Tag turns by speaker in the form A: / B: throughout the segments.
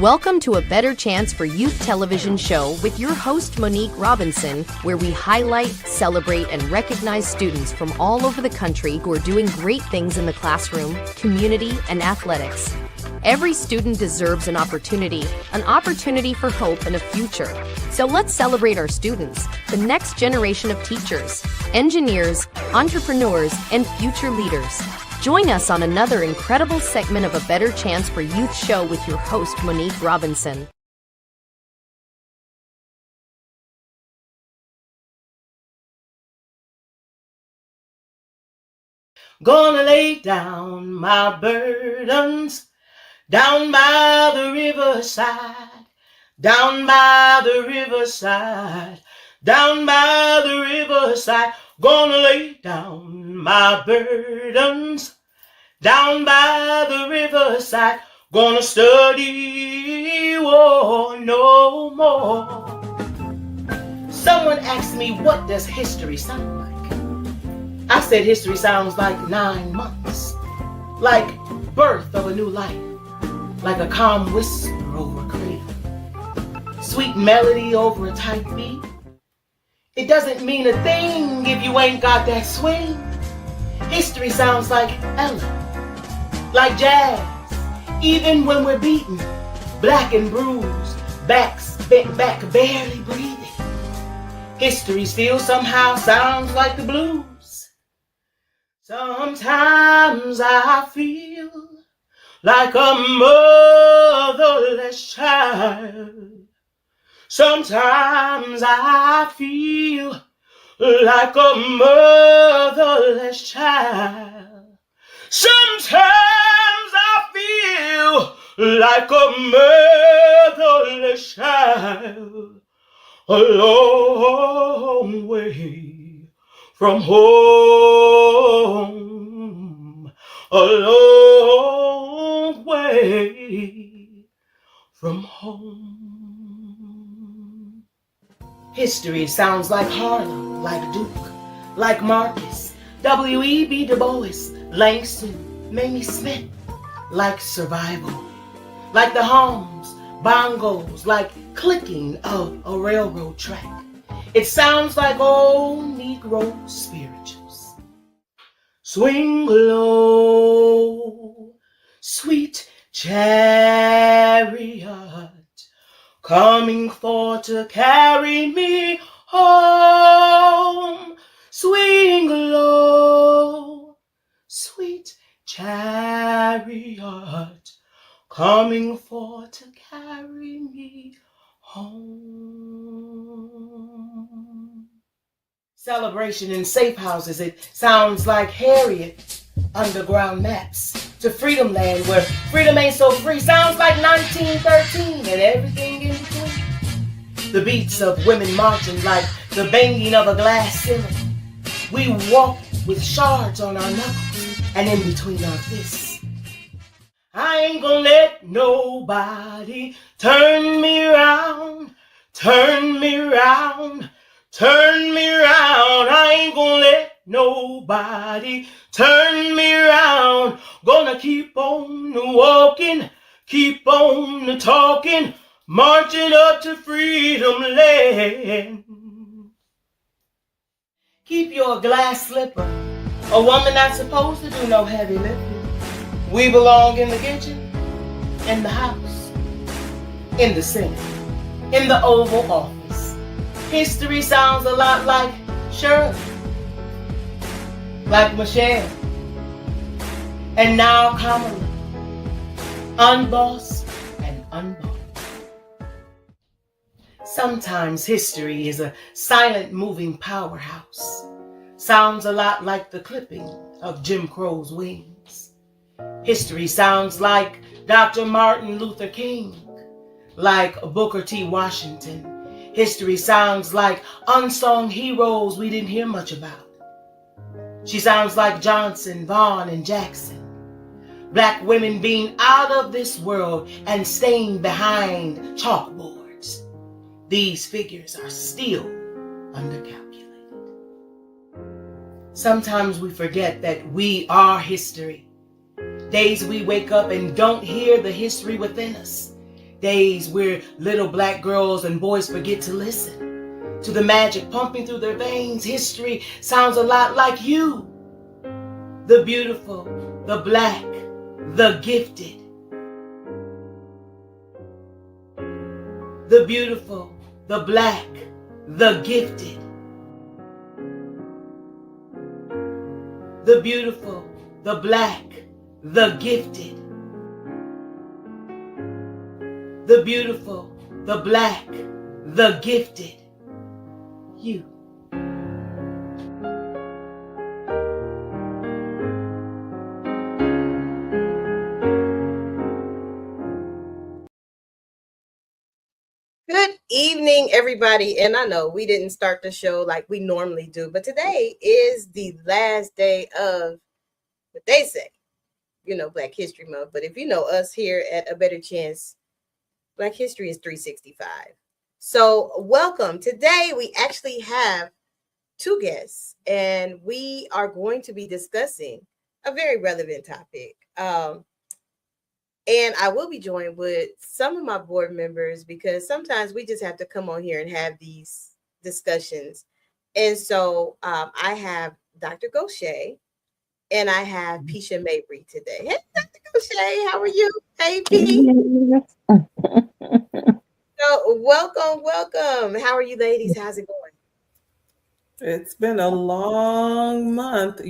A: Welcome to A Better Chance for Youth television show with your host Monique Robinson, where we highlight, celebrate, and recognize students from all over the country who are doing great things in the classroom, community, and athletics. Every student deserves an opportunity for hope and a future. So let's celebrate our students, the next generation of teachers, engineers, entrepreneurs, and future leaders. Join us on another incredible segment of A Better Chance for Youth show with your host, Monique Robinson.
B: Gonna lay down my burdens down by the riverside, down by the riverside, down by the riverside. Gonna lay down my burdens down by the riverside. Gonna study war no more. Someone asked me, what does history sound like? I said history sounds like 9 months, like birth of a new life, like a calm whisper over a cradle, sweet melody over a tight beat. It doesn't mean a thing if you ain't got that swing. History sounds like Ella, like jazz, even when we're beaten, black and bruised, backs bent back, barely breathing. History still somehow sounds like the blues. Sometimes I feel like a motherless child. Sometimes I feel like a motherless child. Sometimes I feel like a motherless child. A long way from home. A long way from home. History sounds like Harlem, like Duke, like Marcus, W.E.B. Du Bois, Langston, Mamie Smith, like survival, like the hums, bongos, like clicking of a railroad track. It sounds like old Negro spirituals. Swing low, sweet chariot, coming for to carry me home. Swing low, sweet chariot, coming for to carry me home. Celebration in safe houses, it sounds like Harriet underground maps to Freedom Land, where freedom ain't so free. Sounds like 1913 and everything in between. The beats of women marching like the banging of a glass ceiling. We walk with shards on our knuckles and in between our fists. I ain't gonna let nobody turn me around, turn me around, turn me around. I ain't gonna let nobody turn me around. Gonna keep on walking, keep on talking, marching up to freedom land. Keep your glass slipper. A woman not supposed to do no heavy lifting. We belong in the kitchen, in the house, in the Senate, in the Oval Office. History sounds a lot like Shirley, like Michelle, and now Kamala, unbossed and unbossed. Sometimes history is a silent moving powerhouse. Sounds a lot like the clipping of Jim Crow's wings. History sounds like Dr. Martin Luther King, like Booker T. Washington. History sounds like unsung heroes we didn't hear much about. She sounds like Johnson, Vaughn, and Jackson. Black women being out of this world and staying behind chalkboards. These figures are still undercalculated. Sometimes we forget that we are history. Days we wake up and don't hear the history within us. Days where little black girls and boys forget to listen to the magic pumping through their veins. History sounds a lot like you. The beautiful, the black, the gifted. The beautiful, the black, the gifted. The beautiful, the black, the gifted. The beautiful, the black, the gifted. You.
C: Good evening, everybody. And I know we didn't start the show like we normally do, but today is the last day of what they say, Black History Month. But if you know us here at A Better Chance, Black History is 365. So welcome. Today we actually have two guests, and we are going to be discussing a very relevant topic. And I will be joined with some of my board members because sometimes we just have to come on here and have these discussions. And so I have Dr. Gaucher and I have Pisha Mabry today. Hey, Dr. Gaucher, how are you? Hey, P. So welcome. How are you, ladies? How's it going?
D: It's been a long month,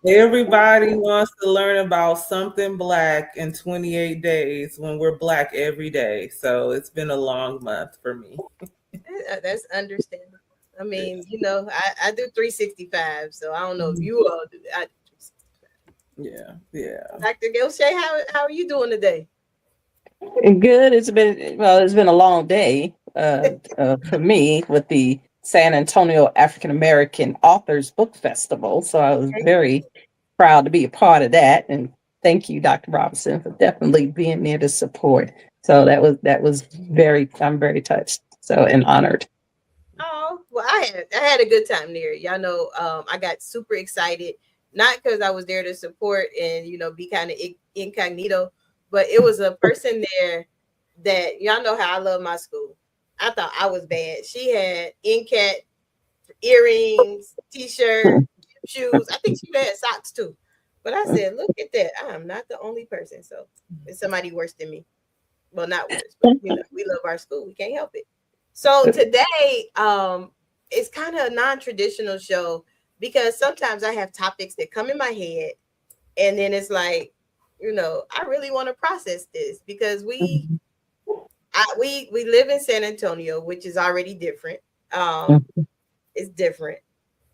D: Everybody wants to learn about something Black in 28 days when we're Black every day. So it's been a long month for me.
C: That's understandable. I mean, I do 365, so I don't know if you all do. I do
D: 365. Yeah.
C: Dr. Gilshay, how are you doing today?
E: Good. It's been a long day for me with the San Antonio African American Authors Book Festival. So I was very proud to be a part of that, and thank you, Dr. Robinson, for definitely being there to support. So that was I'm very touched. So and honored.
C: Oh, well, I had a good time there. Y'all know, I got super excited, not because I was there to support and be kind of incognito, but it was a person there that y'all know how I love my school. I thought I was bad. She had NCAT earrings, t-shirt, shoes. I think she had socks too. But I said, look at that. I am not the only person. So it's somebody worse than me. Well, not worse, but we love our school. We can't help it. So today, it's kind of a non-traditional show because sometimes I have topics that come in my head, and then it's like, I really want to process this because we live in San Antonio, which is already different. It's different,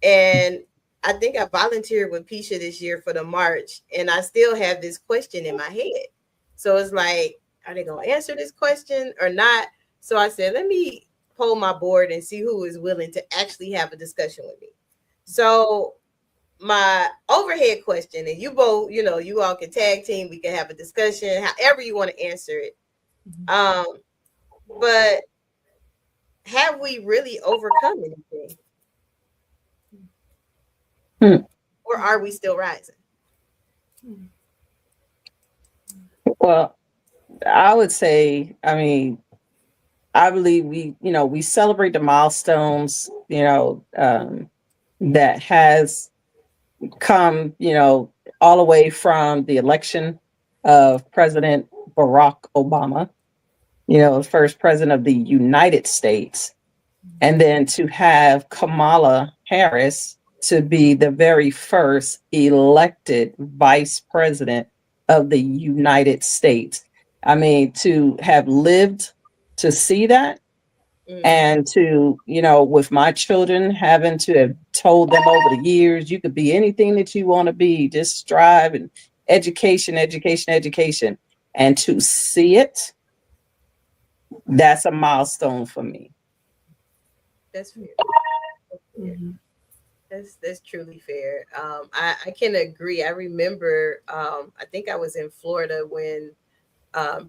C: and I think I volunteered with Pisha this year for the march, and I still have this question in my head. So it's like, are they going to answer this question or not? So I said, let me poll my board and see who is willing to actually have a discussion with me. So my overhead question, and you both, you all can tag team, we can have a discussion, however you want to answer it. But have we really overcome anything? Or are we still rising?
E: Well, I would say, I believe we celebrate the milestones, that has come, all the way from the election of President Barack Obama, first president of the United States, and then to have Kamala Harris to be the very first elected vice president of the United States. To have lived to see that, and to, with my children, having to have told them over the years, you could be anything that you want to be, just strive, and education. And to see it, that's a milestone for me.
C: That's fair. That's truly fair. I can agree. I remember, I think I was in Florida when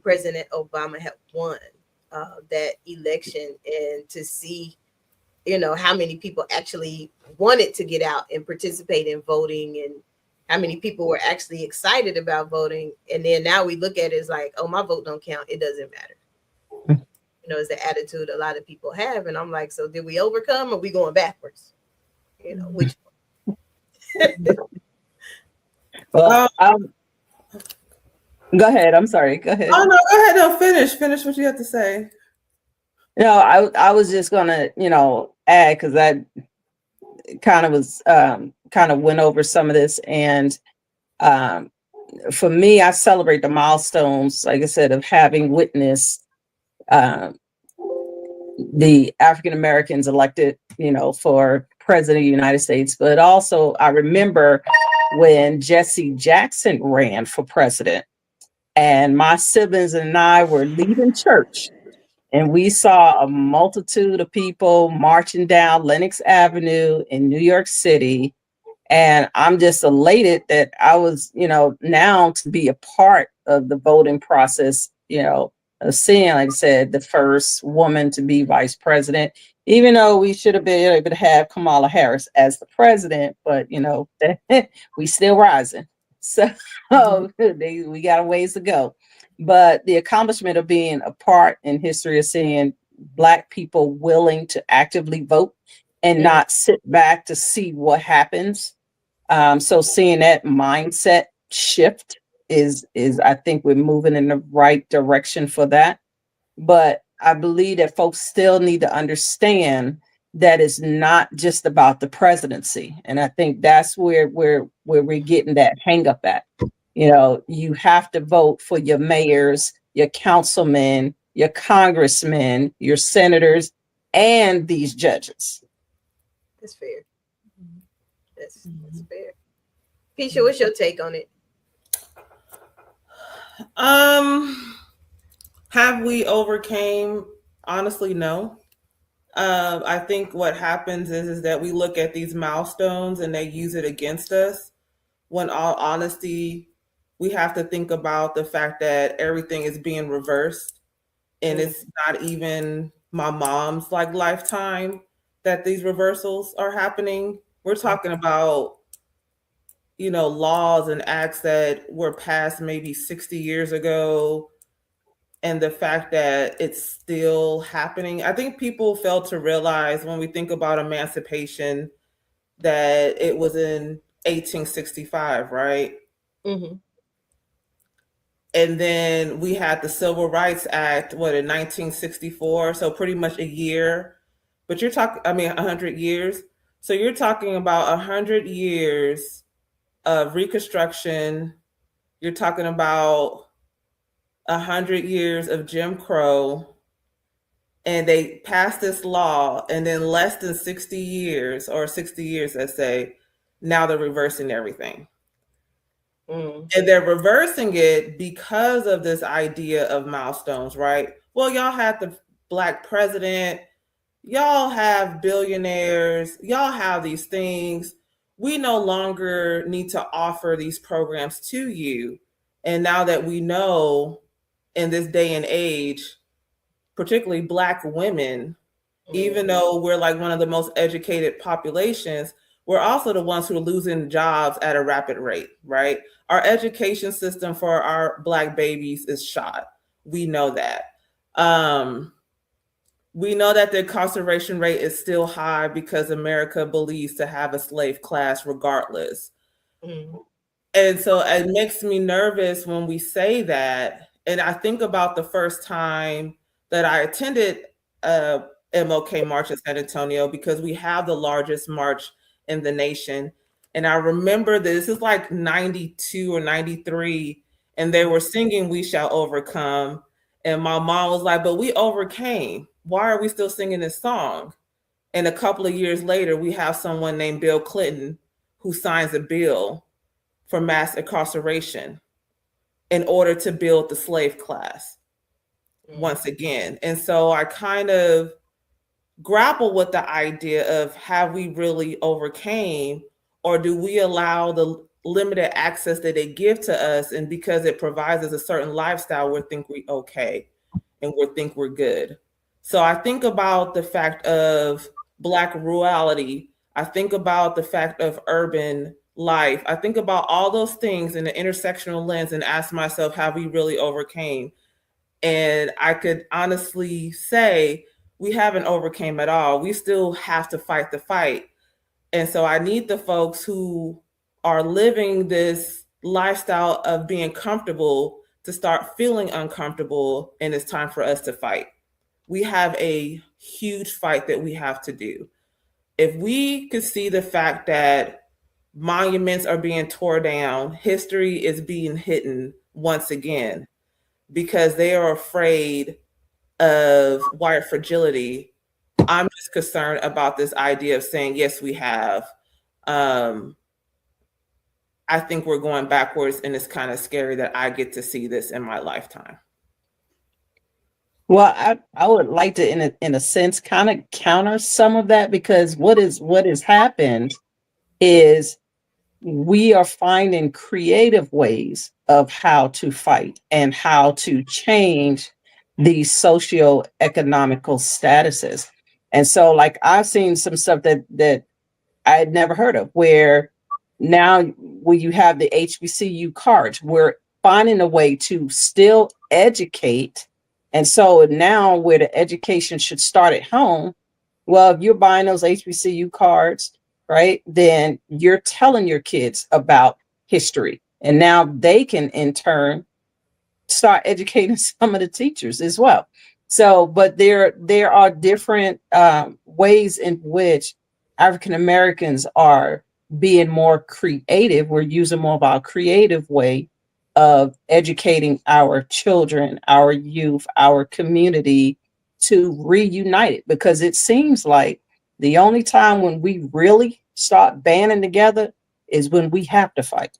C: President Obama had won that election, and to see, how many people actually wanted to get out and participate in voting, how many people were actually excited about voting. And then now we look at it as like, oh, my vote don't count. It doesn't matter. You know, is the attitude a lot of people have. And I'm like, so did we overcome or we going backwards? You know, which
E: Well, go ahead. I'm sorry. Go ahead.
D: Oh no, go ahead. No, finish what you have to say.
E: No, I was just gonna, add, because I kind of went over some of this, and for me, I celebrate the milestones, like I said, of having witnessed the African Americans elected, for president of the United States. But also, I remember when Jesse Jackson ran for president, and my siblings and I were leaving church, and we saw a multitude of people marching down Lenox Avenue in New York City. And I'm just elated that I was, now to be a part of the voting process, of seeing, like I said, the first woman to be vice president, even though we should have been able to have Kamala Harris as the president, but, we still rising. So we got a ways to go. But the accomplishment of being a part in history of seeing Black people willing to actively vote and not sit back to see what happens. So seeing that mindset shift is I think we're moving in the right direction for that. But I believe that folks still need to understand that it's not just about the presidency. And I think that's where we're getting that hang up at. You have to vote for your mayors, your councilmen, your congressmen, your senators, and these judges.
C: That's fair. That's fair. Keisha, what's your take on it?
D: Have we overcame? Honestly, no. I think what happens is that we look at these milestones and they use it against us. When all honesty, we have to think about the fact that everything is being reversed, and it's not even my mom's lifetime that these reversals are happening. We're talking about, laws and acts that were passed maybe 60 years ago, and the fact that it's still happening. I think people fail to realize when we think about emancipation that it was in 1865, right?
C: Mm-hmm.
D: And then we had the Civil Rights Act, in 1964? So pretty much a year. But you're talking, 100 years. So you're talking about 100 years of Reconstruction. You're talking about 100 years of Jim Crow. And they passed this law, and then less than 60 years, let's say, now they're reversing everything. And they're reversing it because of this idea of milestones, right? Well, y'all had the Black president, y'all have billionaires, y'all have these things. We no longer need to offer these programs to you. And now that we know in this day and age, particularly Black women, even though we're one of the most educated populations, we're also the ones who are losing jobs at a rapid rate, right? Our education system for our Black babies is shot. We know that. We know that the incarceration rate is still high because America believes to have a slave class regardless. And so it makes me nervous when we say that. And I think about the first time that I attended MLK March in San Antonio, because we have the largest march in the nation. And I remember this is 92 or 93, and they were singing "We Shall Overcome." And my mom was like, but we overcame. Why are we still singing this song? And a couple of years later, we have someone named Bill Clinton who signs a bill for mass incarceration in order to build the slave class once again. And so I kind of grapple with the idea of, have we really overcame, or do we allow the limited access that they give to us, and because it provides us a certain lifestyle, we think we're okay and we think we're good. So I think about the fact of Black rurality. I think about the fact of urban life, I think about all those things in the intersectional lens and ask myself, have we really overcame? And I could honestly say we haven't overcame at all. We still have to fight the fight. And so I need the folks who are living this lifestyle of being comfortable to start feeling uncomfortable, and it's time for us to fight. We have a huge fight that we have to do. If we could see the fact that monuments are being torn down, history is being hidden once again because they are afraid of white fragility, I'm just concerned about this idea of saying, yes, we have. I think we're going backwards, and it's kind of scary that I get to see this in my lifetime.
E: Well, I would like to, in a sense, kind of counter some of that, because what has happened is we are finding creative ways of how to fight and how to change these socio-economical statuses. And so, like, I've seen some stuff that I had never heard of, where now when you have the HBCU cards, we're finding a way to still educate. And so now where the education should start at home, well, if you're buying those HBCU cards, right, then you're telling your kids about history. And now they can in turn start educating some of the teachers as well. So, but there are different ways in which African Americans are being more creative. We're using more of our creative way of educating our children, our youth, our community to reunite it, because it seems like the only time when we really start banding together is when we have to fight.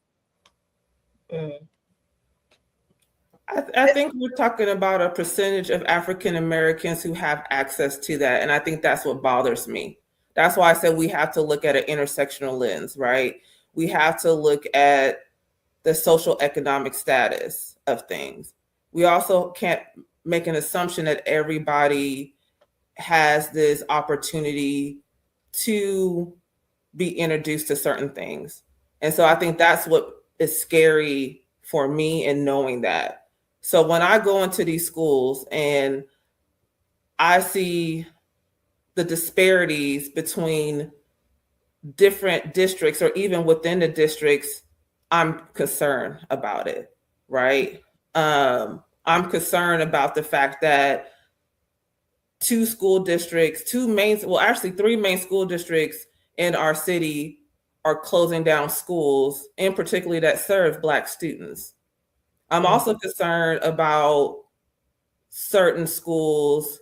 D: I think we're talking about a percentage of African Americans who have access to that. And I think that's what bothers me. That's why I said we have to look at an intersectional lens, right? We have to look at the social economic status of things. We also can't make an assumption that everybody has this opportunity to be introduced to certain things. And so I think that's what is scary for me in knowing that. So when I go into these schools and I see the disparities between different districts or even within the districts, I'm concerned about it, right? I'm concerned about the fact that three main school districts in our city are closing down schools, and particularly that serve Black students. I'm also concerned about certain schools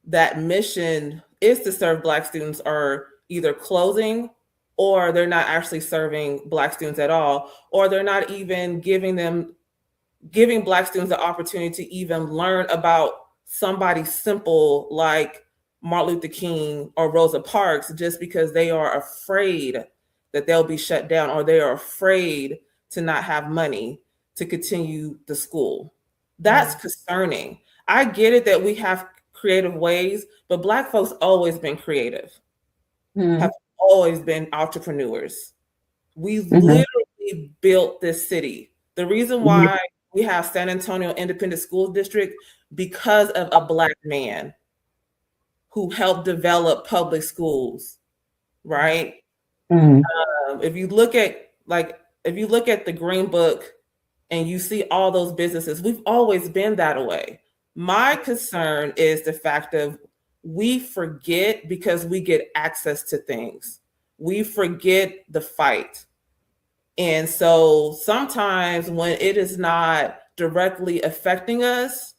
D: that mission is to serve Black students are either closing, or they're not actually serving Black students at all, or they're not even giving Black students the opportunity to even learn about somebody simple like Martin Luther King or Rosa Parks, just because they are afraid that they'll be shut down, or they are afraid to not have money to continue the school. That's concerning. I get it that we have creative ways, but Black folks always been creative, have always been entrepreneurs. We literally built this city. The reason why we have San Antonio Independent School District, because of a Black man who helped develop public schools, right? If you look at the Green Book and you see all those businesses, we've always been that way. My concern is the fact of we forget because we get access to things. We forget the fight. And so sometimes when it is not directly affecting us,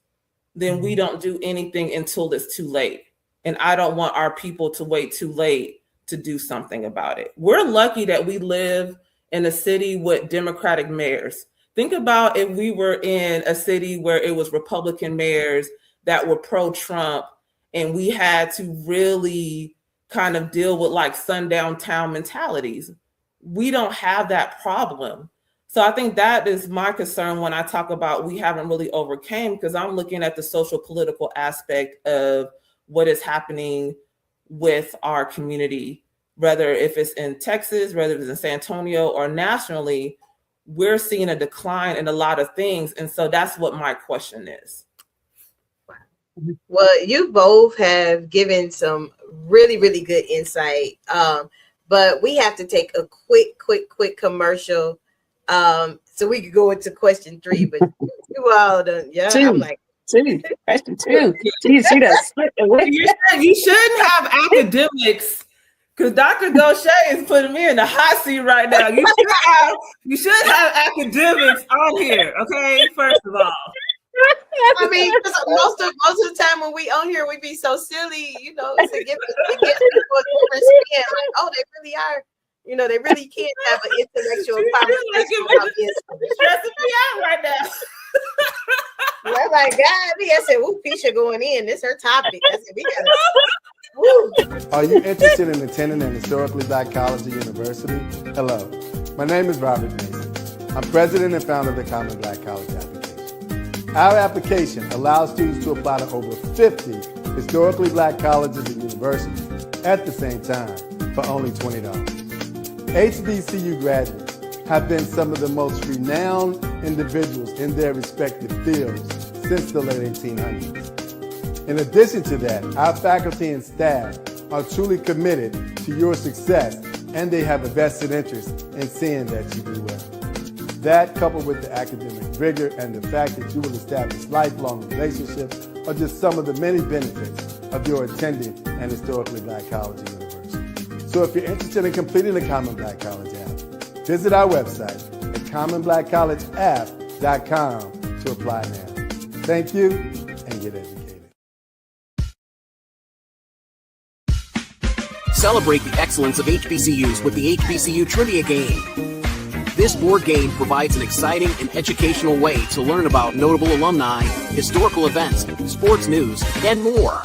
D: then we don't do anything until it's too late. And I don't want our people to wait too late to do something about it. We're lucky that we live in a city with Democratic mayors. Think about if we were in a city where it was Republican mayors that were pro-Trump, and we had to really kind of deal with like sundown town mentalities. We don't have that problem. So I think that is my concern when I talk about we haven't really overcame, because I'm looking at the social political aspect of what is happening with our community whether if it's in Texas, whether it's in San Antonio or nationally, we're seeing a decline in a lot of things. And so that's what my question is.
C: Well, you both have given some really, really good insight. But we have to take a quick commercial. So we could go into question 3, but you all done, yeah.
E: Two.
C: I'm like,
E: question 2. You see that?
D: You shouldn't have academics, because Dr. Gaucher is putting me in the hot seat right now. You should have academics on here, okay? First of all.
C: I mean, most of the time when we on here, we be so silly, you know, to give people a different spin. Like, oh, they really are, you know, they really can't have an intellectual conversation about this.
D: Stressing me out right now.
C: I'm like, God, I said, "Ooh, Keisha going in. This her topic." I said, "We gotta." Woo.
F: Are you interested in attending an historically black college or university? Hello, my name is Robert Mason. I'm president and founder of the Common Black College application. Our application allows students to apply to over 50 historically black colleges and universities at the same time for only $20. HBCU graduates have been some of the most renowned individuals in their respective fields since the late 1800s. In addition to that, our faculty and staff are truly committed to your success, and they have a vested interest in seeing that you do well. That, coupled with the academic rigor and the fact that you will establish lifelong relationships, are just some of the many benefits of your attending an historically black college or university. So if you're interested in completing the Common Black College app, visit our website at commonblackcollegeapp.com to apply now. Thank you, and get educated.
G: Celebrate the excellence of HBCUs with the HBCU Trivia Game. This board game provides an exciting and educational way to learn about notable alumni, historical events, sports news, and more.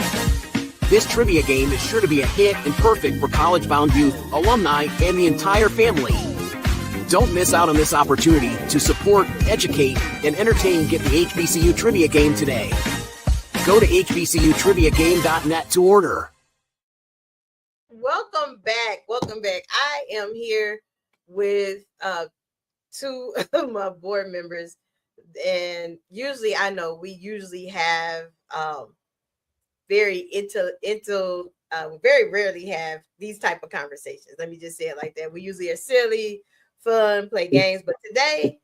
G: This trivia game is sure to be a hit and perfect for college-bound youth, alumni, and the entire family. Don't miss out on this opportunity to support, educate, and entertain Get the HBCU Trivia Game today. Go to hbcutriviagame.net to order.
C: Welcome back. I am here with 2 of my board members, and usually I know we usually have very rarely have these type of conversations. Let me just say it like that. We usually are silly, fun, play games, but today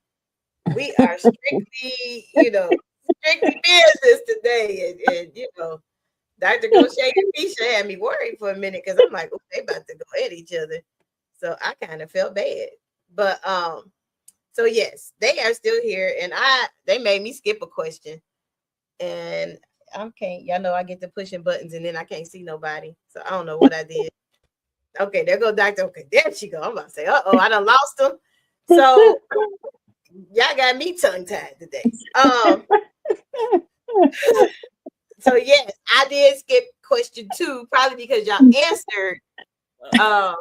C: we are strictly business today, and you know, Dr. Gaucher and Keisha had me worried for a minute because I'm like, oh, they about to go at each other. So I kind of felt bad. But so yes, they are still here, and they made me skip a question. And I can't, y'all know I get to pushing buttons and then I can't see nobody. So I don't know what I did. Okay, there go Doctor. Okay, there she go. I'm about to say, I done lost them. So y'all got me tongue-tied today. So yes, I did skip question 2, probably because y'all answered. Yeah.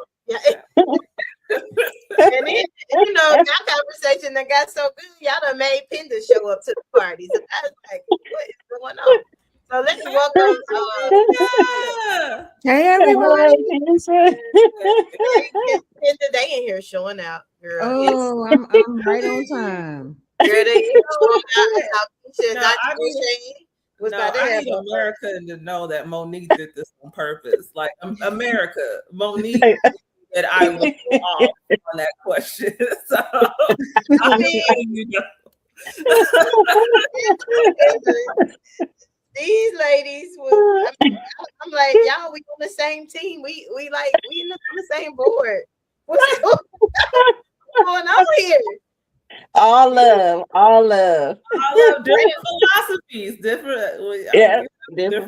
C: And then, you know, that conversation that got so good, y'all done made Penda show up to the party. So I was like, what is going on? So let's welcome
H: hey everybody.
C: Penda, they in here showing out, girl.
H: Oh, I'm right on time.
C: Girl, they in here showing out.
D: I need America to know that Monique did this on purpose. Like, America, Monique, that I was off on that question. So, I mean, you know.
C: These ladies I'm like, y'all, we on the same team. We on the same board. What's going on here?
E: All love.
D: Different philosophies, different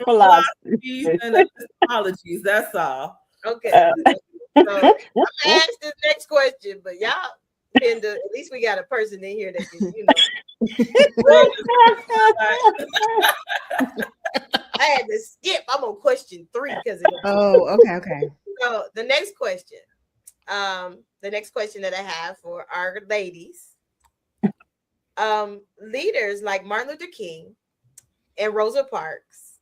D: philosophies and epistemologies. That's all.
C: Okay. So I'm gonna ask this next question, but y'all, Penda, at least we got a person in here that can, you know. I had to skip. I'm on question 3 because of
H: okay.
C: So the next question that I have for our ladies, leaders like Martin Luther King and Rosa Parks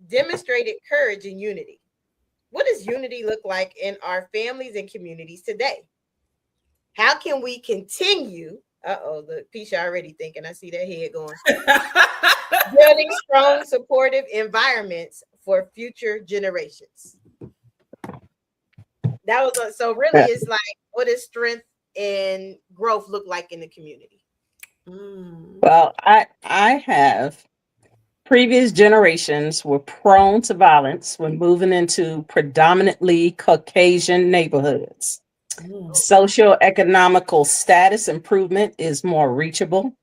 C: demonstrated courage and unity. what does unity look like in our families and communities today? How can we continue? The Pisha already thinking. I see that head going. Building strong, supportive environments for future generations. That was so really it's like, what does strength and growth look like in the community?
E: Well, I have previous generations were prone to violence when moving into predominantly Caucasian neighborhoods. Socioeconomical status improvement is more reachable.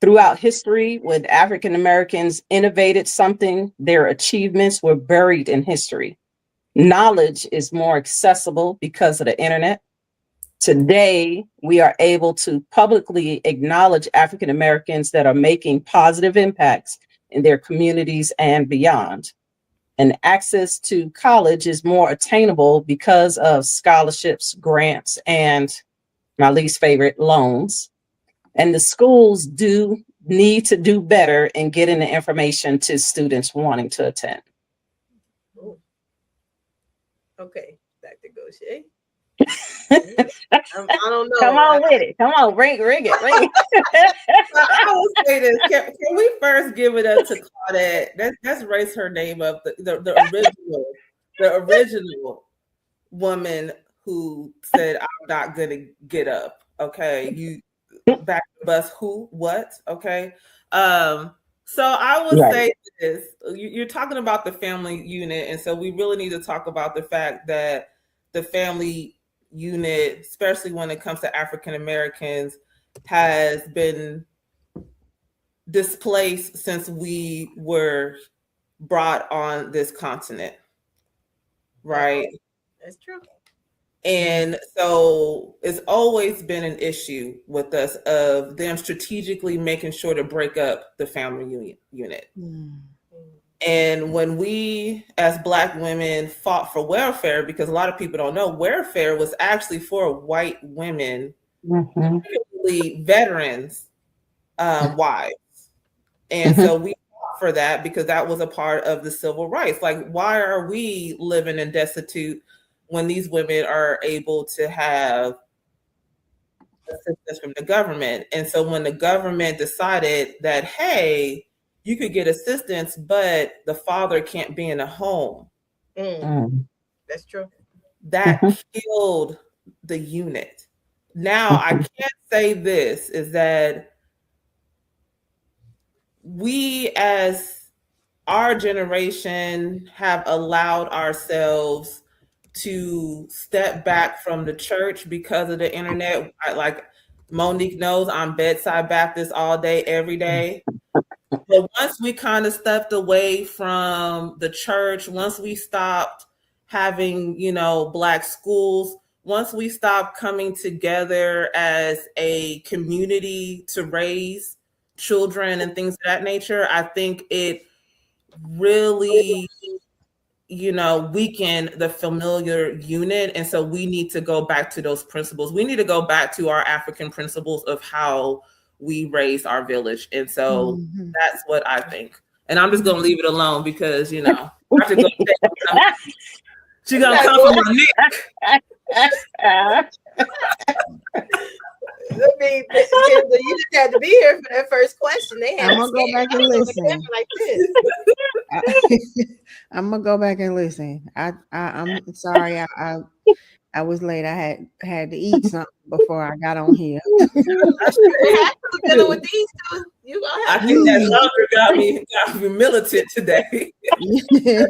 E: Throughout history, when African Americans innovated something, their achievements were buried in history. Knowledge is more accessible because of the internet. Today, we are able to publicly acknowledge African Americans that are making positive impacts in their communities and beyond. And access to college is more attainable because of scholarships, grants, and my least favorite, loans. And the schools do need to do better in getting the information to students wanting to attend.
C: Okay, Dr. Gaucher. I don't know.
E: Come on with it. Come on, ring it.
D: I will say this. Can we first give it up to Claudette? Let's raise her name up. The original woman who said, "I'm not gonna get up." Okay, you back the bus. Who? What? Okay. So I would say this. You're talking about the family unit, and so we really need to talk about the fact that the family unit, especially when it comes to African Americans, has been displaced since we were brought on this continent, right?
C: That's true.
D: And so it's always been an issue with us of them strategically making sure to break up the family unit. And when we, as Black women, fought for welfare, because a lot of people don't know, welfare was actually for white women, particularly veterans' wives. And so we fought for that because that was a part of the civil rights. Like, why are we living in destitute when these women are able to have assistance from the government? And so when the government decided that, hey, you could get assistance, but the father can't be in a home.
C: That's true.
D: That killed the unit. Now, I can't say this, is that we as our generation have allowed ourselves to step back from the church because of the internet. Like Monique knows, I'm bedside Baptist all day, every day. But once we kind of stepped away from the church, once we stopped having, Black schools, once we stopped coming together as a community to raise children and things of that nature, I think it really, weakened the familiar unit. And so we need to go back to those principles. We need to go back to our African principles of how we raised our village. And so that's what I think. And I'm just going to leave it alone because, she's going to come from my neck.
C: I mean, you just had to be here for that first question.
H: I'm gonna go back and listen. I'm gonna go back and listen. I'm sorry. I was late. I had to eat something before I got on here.
C: With these two,
D: I think that hunger got me militant today.
H: Yeah,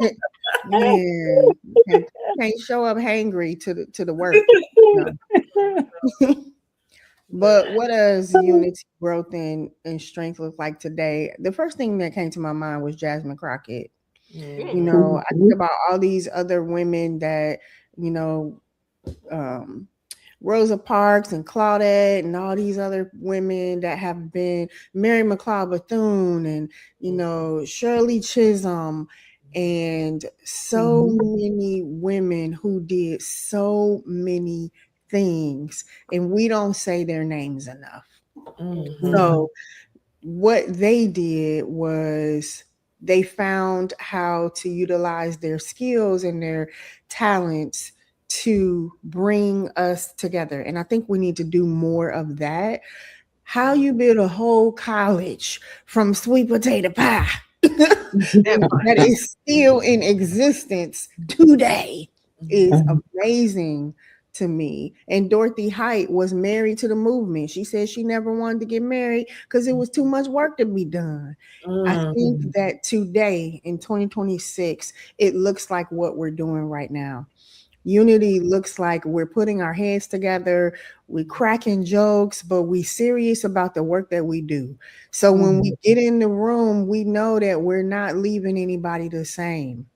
H: can't show up hangry to the work. But what does unity, growth, and strength look like today? The first thing that came to my mind was Jasmine Crockett. I think about all these other women that, Rosa Parks and Claudette and all these other women that have been, Mary McLeod Bethune and, Shirley Chisholm, and so many women who did so many things, and we don't say their names enough. So what they did was they found how to utilize their skills and their talents to bring us together. And I think we need to do more of that. How you build a whole college from sweet potato pie that is still in existence today is amazing to me. And Dorothy Height was married to the movement. She said she never wanted to get married because it was too much work to be done. I think that today in 2026, it looks like what we're doing right now. Unity looks like we're putting our heads together, we're cracking jokes, but we serious about the work that we do. So when we get in the room, we know that we're not leaving anybody the same.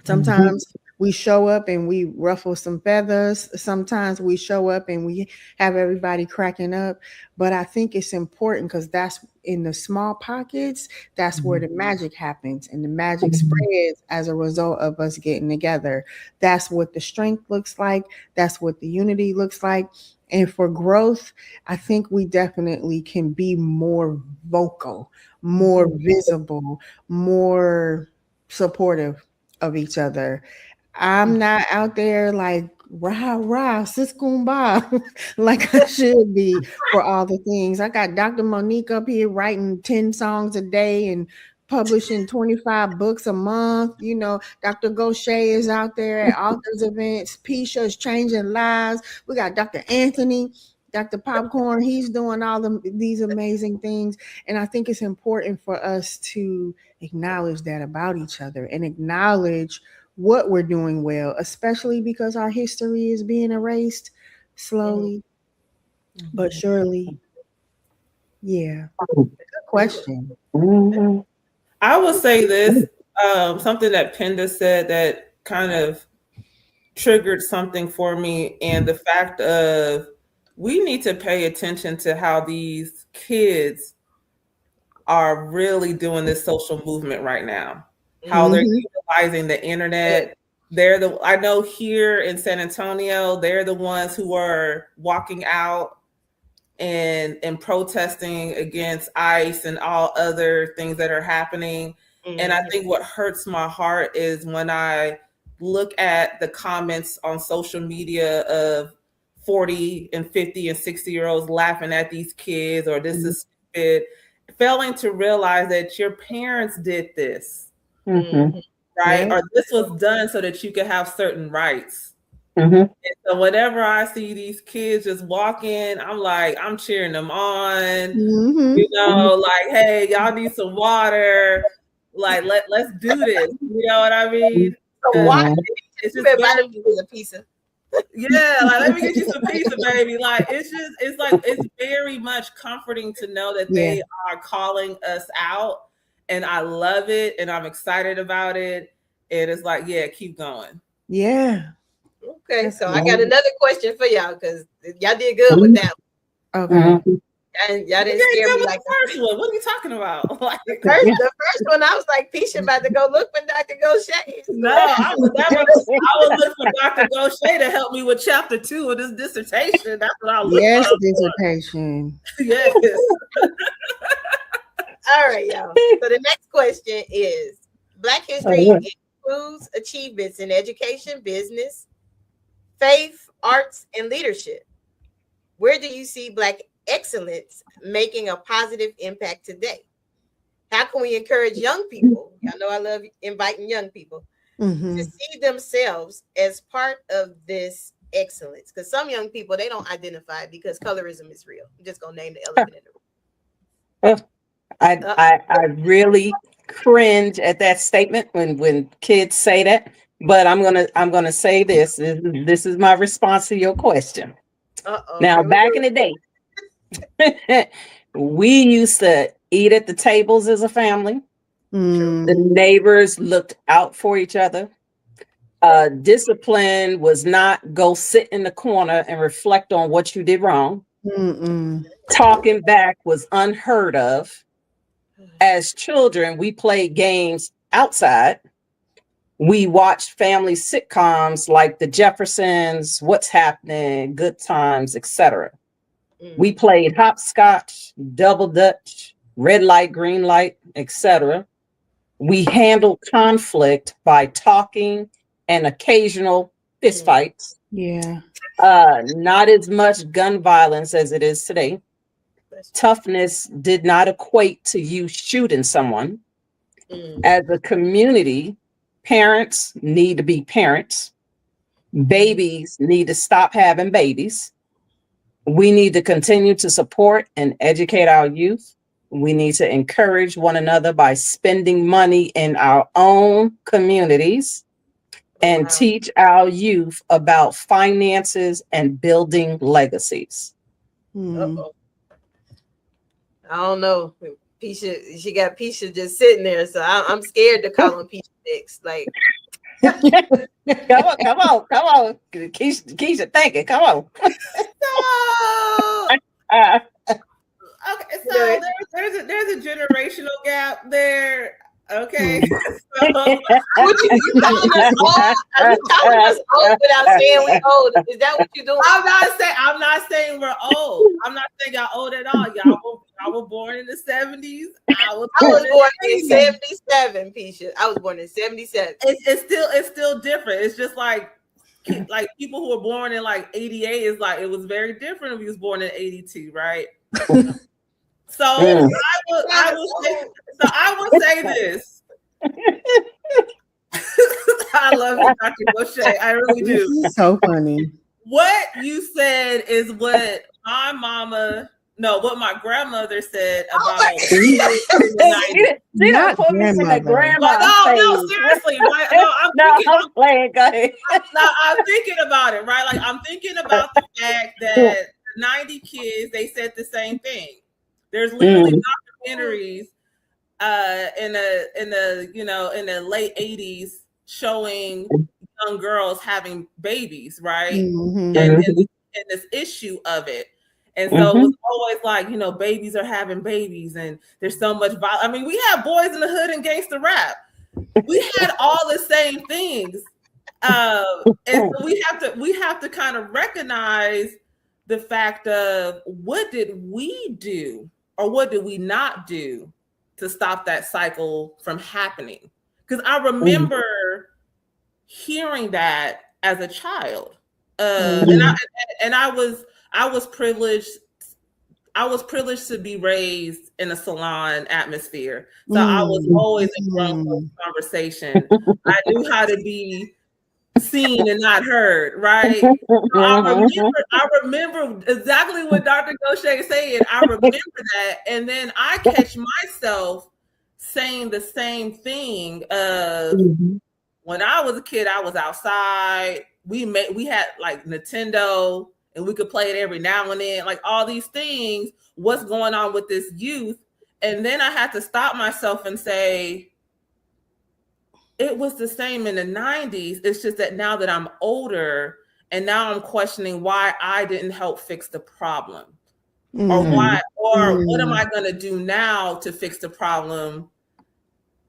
H: Sometimes we show up and we ruffle some feathers. Sometimes we show up and we have everybody cracking up. But I think it's important because that's in the small pockets, that's where the magic happens. And the magic spreads as a result of us getting together. That's what the strength looks like. That's what the unity looks like. And for growth, I think we definitely can be more vocal, more visible, more supportive of each other. I'm not out there like rah rah sis kumbah like I should be for all the things. I got Dr. Monique up here writing 10 songs a day and publishing 25 books a month. You know, Dr. Gaucher is out there at authors events. Pisha is changing lives. We got Dr. Anthony, Dr. Popcorn. He's doing these amazing things. And I think it's important for us to acknowledge that about each other and acknowledge what we're doing well, especially because our history is being erased slowly but surely. Yeah. Good question.
D: I will say this, something that Penda said that kind of triggered something for me, and the fact of we need to pay attention to how these kids are really doing this social movement right now. How they're utilizing the internet. I know here in San Antonio, they're the ones who are walking out and protesting against ICE and all other things that are happening. And I think what hurts my heart is when I look at the comments on social media of 40 and 50 and 60-year-olds laughing at these kids, or this is stupid, failing to realize that your parents did this. Right? Or this was done so that you could have certain rights. And so whenever I see these kids just walk in, I'm like, I'm cheering them on. You know, like, hey, y'all need some water. Like, let's do this. You know what I mean?
C: So why?
D: It's just
C: a pizza.
D: Yeah, like let me get you some pizza, baby. Like it's very much comforting to know that they are calling us out. And I love it, and I'm excited about it. And it's like, yeah, keep going.
H: Yeah.
C: Okay, so I got another question for y'all because y'all did good with that one.
H: Okay.
C: And y'all didn't scare me like
D: the first one. What are you talking about? Like,
C: the first one, I was like, Pisha about to go look for Dr. Gaucher.
D: No, I would look for Dr. Gaucher to help me with chapter 2 of this dissertation. That's what I was looking for.
H: Dissertation.
D: Yes.
C: All right, y'all. So the next question is, Black history includes achievements in education, business, faith, arts, and leadership. Where do you see Black excellence making a positive impact today? How can we encourage young people? Y'all know I love inviting young people to see themselves as part of this excellence. Because some young people, they don't identify because colorism is real. I'm just gonna name the elephant in the room.
E: I really cringe at that statement when kids say that, but I'm gonna say this. This is my response to your question. Now, back in the day, we used to eat at the tables as a family. The neighbors looked out for each other. Discipline was not go sit in the corner and reflect on what you did wrong. Talking back was unheard of. As children, we played games outside. We watched family sitcoms like The Jeffersons, What's Happening, Good Times, etc. We played hopscotch, double dutch, red light, green light, etc. We handle conflict by talking and occasional fistfights.
H: Yeah.
E: Not as much gun violence as it is today. Toughness did not equate to you shooting someone. As a community, parents need to be parents. Babies need to stop having babies. We need to continue to support and educate our youth. We need to encourage one another by spending money in our own communities and teach our youth about finances and building legacies.
C: I don't know. Pisha, she got Pisha just sitting there, so I'm scared to call him Pisha next. Like,
E: come on. Keisha thinking, come on.
D: Okay, so there's a generational gap there. Okay. So,
C: you calling us old? Are you calling us old without saying we old? Is that what you're doing?
D: I'm not saying we're old. I'm not saying y'all old at all. Y'all were born in the 70s. I was born
C: in 77, Pisha. I was born in 77.
D: It's still different. It's just like people who were born in like 88 is like it was very different if you was born in 82, right? So I will say this. I love you, Dr. Boucher. I really do.
H: This is so funny.
D: What you said is what my grandmother said about
H: Not grandmother.
D: No, seriously. Right?
E: I'm playing. Go ahead.
D: No, I'm thinking about it, right? Like I'm thinking about the fact that 90 kids, they said the same thing. There's literally documentaries in the late 80s showing young girls having babies, right? And this issue of it. And so it was always like, babies are having babies and there's so much violence. I mean, we had Boys in the Hood and gangster rap. We had all the same things. And so we have to kind of recognize the fact of what did we do or what did we not do to stop that cycle from happening? Because I remember hearing that as a child, and I was privileged. I was privileged to be raised in a salon atmosphere, so I was always in grown conversation. I knew how to be seen and not heard, right? I remember exactly what Dr. Gaucher said. I remember that, and then I catch myself saying the same thing. When I was a kid, I was outside. We had like Nintendo, and we could play it every now and then. Like all these things. What's going on with this youth? And then I had to stop myself and say, it was the same in the 90s. It's just that now that I'm older and now I'm questioning why I didn't help fix the problem or what am I going to do now to fix the problem?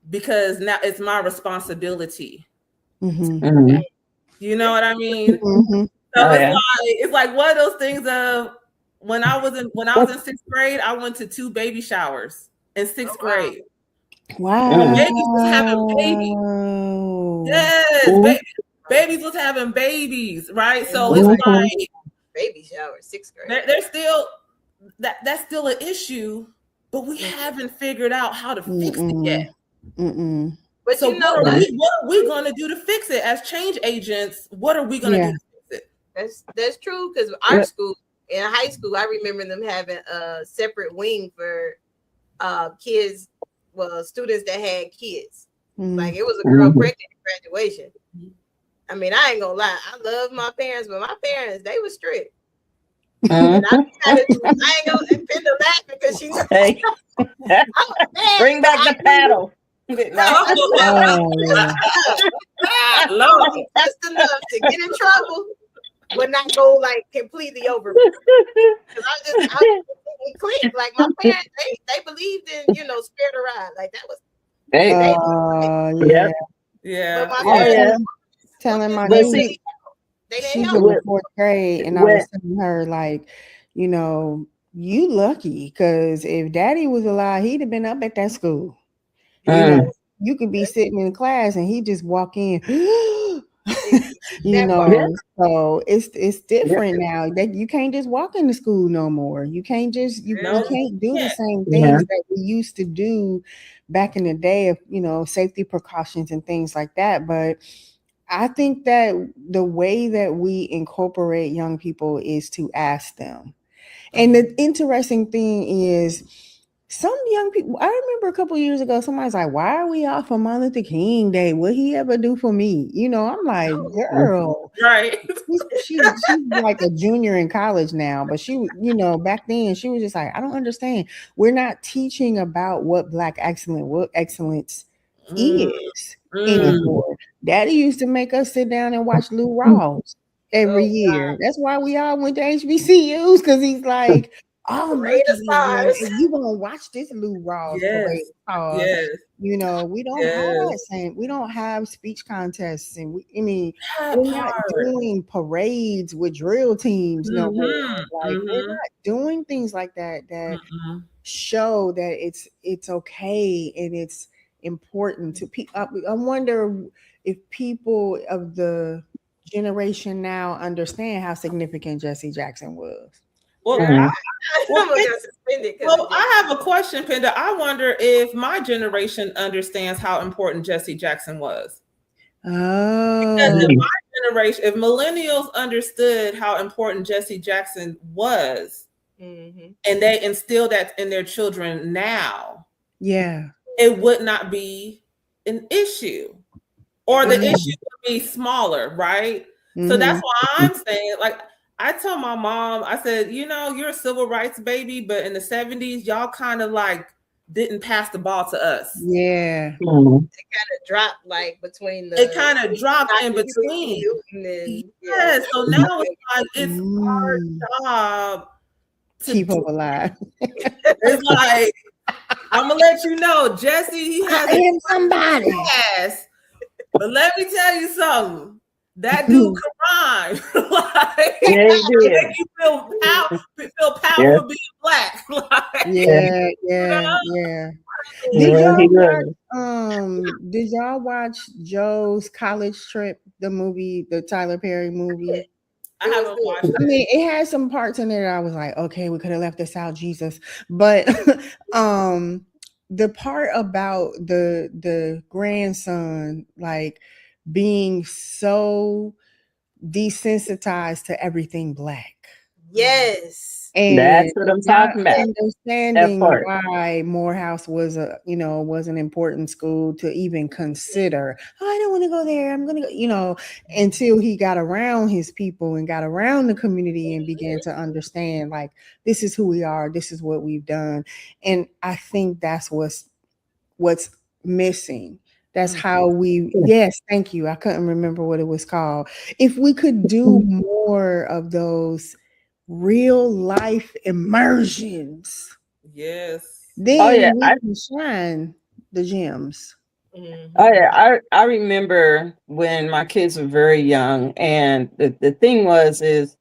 D: Because now it's my responsibility. You know what I mean? So it's like one of those things of when I was in 6th grade, I went to 2 baby showers in 6th grade.
H: Wow.
D: Babies was having babies. Yes, babies was having babies, right? So it's like
C: baby shower, 6th grade.
D: There's still that's still an issue, but we haven't figured out how to fix it yet. But so what are we going to do to fix it as change agents? What are we going to do to fix it?
C: That's true, because our school in high school, I remember them having a separate wing for kids. Well, students that had kids. Like it was a girl pregnant at graduation. I mean, I ain't gonna lie. I love my parents, but my parents, they were strict. And I ain't gonna offend her laughing because she was
E: bring back the paddle.
C: Lord, just enough to get in trouble, but not go like completely over. Because I click. Like my parents, they believed in spare the ride. Like that was.
D: Yeah.
C: But my parents
H: telling my niece she's in the 4th grade, and I was telling her like, you lucky because if Daddy was alive, he'd have been up at that school. you could be sitting in class and he just walk in.
C: That part.
E: Yeah.
H: So it's different now. That you can't just walk into school no more. You can't just you
C: No,
H: can't do the
D: yeah.
H: same
E: Yeah.
H: things that we used to do back in the day of safety precautions and things like that. But I think that the way that we incorporate young people is to ask them. And the interesting thing is, some young people, I remember a couple years ago, somebody's like, why are we off on Martin Luther King Day? What he ever do for me? I'm like, girl,
D: Right.
H: she's like a junior in college now, but back then she was just like, I don't understand. We're not teaching about what excellence is anymore. Daddy used to make us sit down and watch Lou Rawls every
C: Oh,
H: year. That's why we all went to HBCUs, because he's like, all
C: Parade of
H: monkeys,
C: Stars.
H: and you gonna watch this Lou Rawls parade
D: Yes.
H: of stars.
D: Yes.
H: We don't have that same. We don't have speech contests, and
D: That
H: we're not
D: part.
H: doing parades with drill teams no more. Like, we're
D: Mhm.
H: not doing things like that
D: Mhm.
H: show that it's okay and it's important to people. I wonder if people of the generation now understand how significant Jesse Jackson was.
D: Well,
C: Girl,
E: Mhm.
C: I almost got suspended.
D: well, I have a question, Penda. I wonder if my generation understands how important Jesse Jackson was. Because
H: Oh,
D: if my generation, if millennials understood how important Jesse Jackson was,
C: Mhm.
D: and they instill that in their children now,
H: yeah.
D: it would not be an issue, or the issue would be smaller, right? So that's why I'm saying, like, I tell my mom, I said, you're a civil rights baby, but in the 70s, y'all kind of like didn't pass the ball to us.
H: Yeah.
E: Mhm.
C: It kind of dropped like between the.
D: It kind of dropped in
C: Dr.
D: between.
C: And,
D: Yeah, so now it's like it's our job to
H: Keep hope alive.
D: It's like, I'm gonna let you know, Jesse, he has
H: I am somebody.
D: ass. But let me tell you something. That dude can rhyme. Like,
E: Yeah, he did.
D: make you feel powerful being black. Like,
H: Yeah. Did
E: Yeah, he
H: y'all
E: was.
H: did y'all watch Joe's College Trip, the movie, the Tyler Perry movie?
D: I haven't watched
H: I
D: it.
H: mean, it had some parts in there that I was like, okay, we could have left this out, Jesus. But the part about the grandson like being so desensitized to everything black.
C: Yes.
H: And
E: That's what I'm
H: not
E: talking about. That
H: understanding
E: part.
H: why Morehouse was was an important school to even consider. Oh, I don't want to go there. I'm gonna go, until he got around his people and got around the community and began to understand, like, this is who we are, this is what we've done. And I think that's what's missing. That's how yes, thank you. I couldn't remember what it was called. If we could do more of those real life immersions,
D: Yes.
H: then we can shine the gems.
E: Oh yeah, I remember when my kids were very young, and the thing is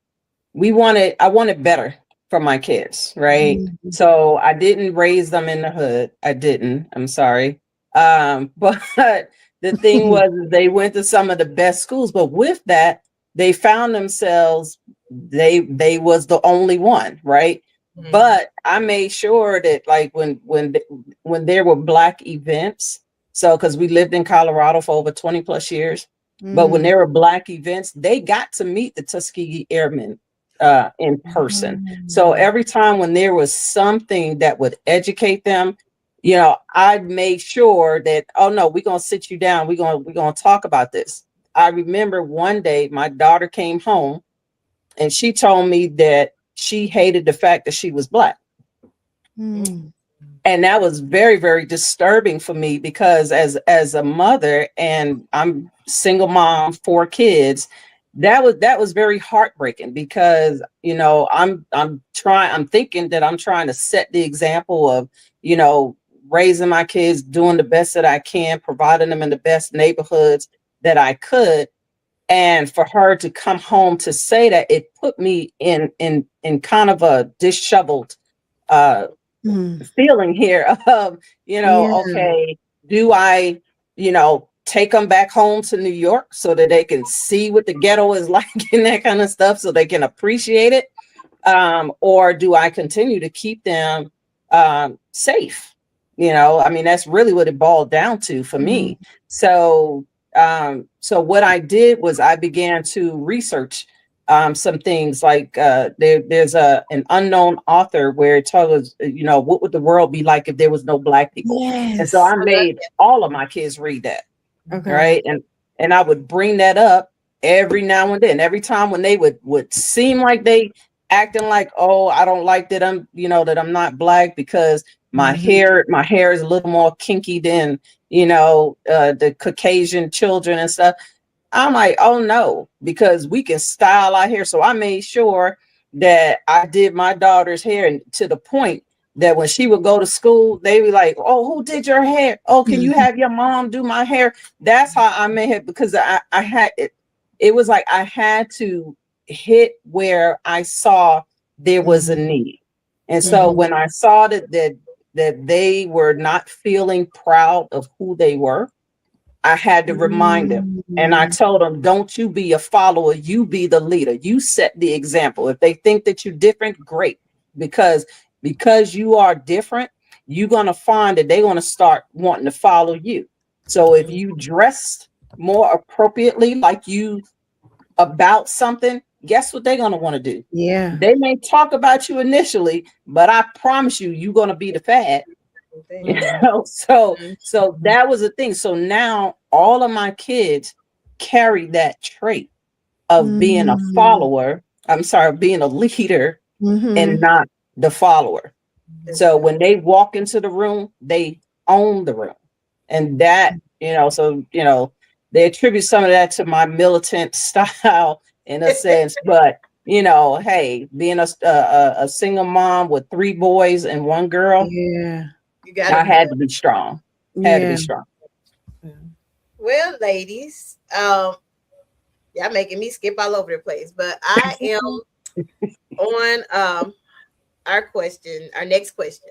E: I wanted better for my kids, right? So I didn't raise them in the hood. I didn't. I'm sorry. But the thing was, they went to some of the best schools, but with that, they found themselves, they was the only one, right? But I made sure that, like, when there were black events, so because we lived in Colorado for over 20 plus years, but when there were black events, they got to meet the Tuskegee Airmen in person. So every time when there was something that would educate them, I made sure that, oh no, we're gonna sit you down, we're gonna talk about this. I remember one day my daughter came home and she told me that she hated the fact that she was black. And that was very, very disturbing for me, because as a mother, and I'm single mom, 4 kids, that was very heartbreaking, because I'm thinking that I'm trying to set the example of raising my kids, doing the best that I can, providing them in the best neighborhoods that I could. And for her to come home to say that, it put me in kind of a disheveled feeling here of, okay, do I take them back home to New York so that they can see what the ghetto is like and that kind of stuff so they can appreciate it? Or do I continue to keep them safe? I mean, that's really what it boiled down to for me. So what I did was I began to research some things like there's an unknown author where it tells us, what would the world be like if there was no Black people?
H: Yes.
E: And so I made all of my kids read that.
H: Okay.
E: Right. And I would bring that up every now and then, every time when they would seem like they acting like, oh, I don't like that I'm not Black because my hair is a little more kinky than, the Caucasian children and stuff. I'm like, oh no, because we can style our hair. So I made sure that I did my daughter's hair, and to the point that when she would go to school, they were like, oh, who did your hair? Oh, can you have your mom do my hair? That's how I made it, because I had it was like I had to hit where I saw there was a need. And so when I saw that they were not feeling proud of who they were, I had to remind them. And I told them, don't you be a follower, you be the leader. You set the example. If they think that you're different, great. Because you are different, you're going to find that they're going to start wanting to follow you. So if you dressed more appropriately, like you about something, guess what they're going to want to do?
H: Yeah.
E: They may talk about you initially, but I promise you're going to be the fad. So that was the thing. So now all of my kids carry that trait of being a follower. Being a leader and not the follower. So when they walk into the room, they own the room. And that, they attribute some of that to my militant style in a sense. But, hey, being a single mom with 3 boys and 1 girl, I had to be strong. Had to be strong.
C: Well, ladies, y'all making me skip all over the place, but I am on our next question.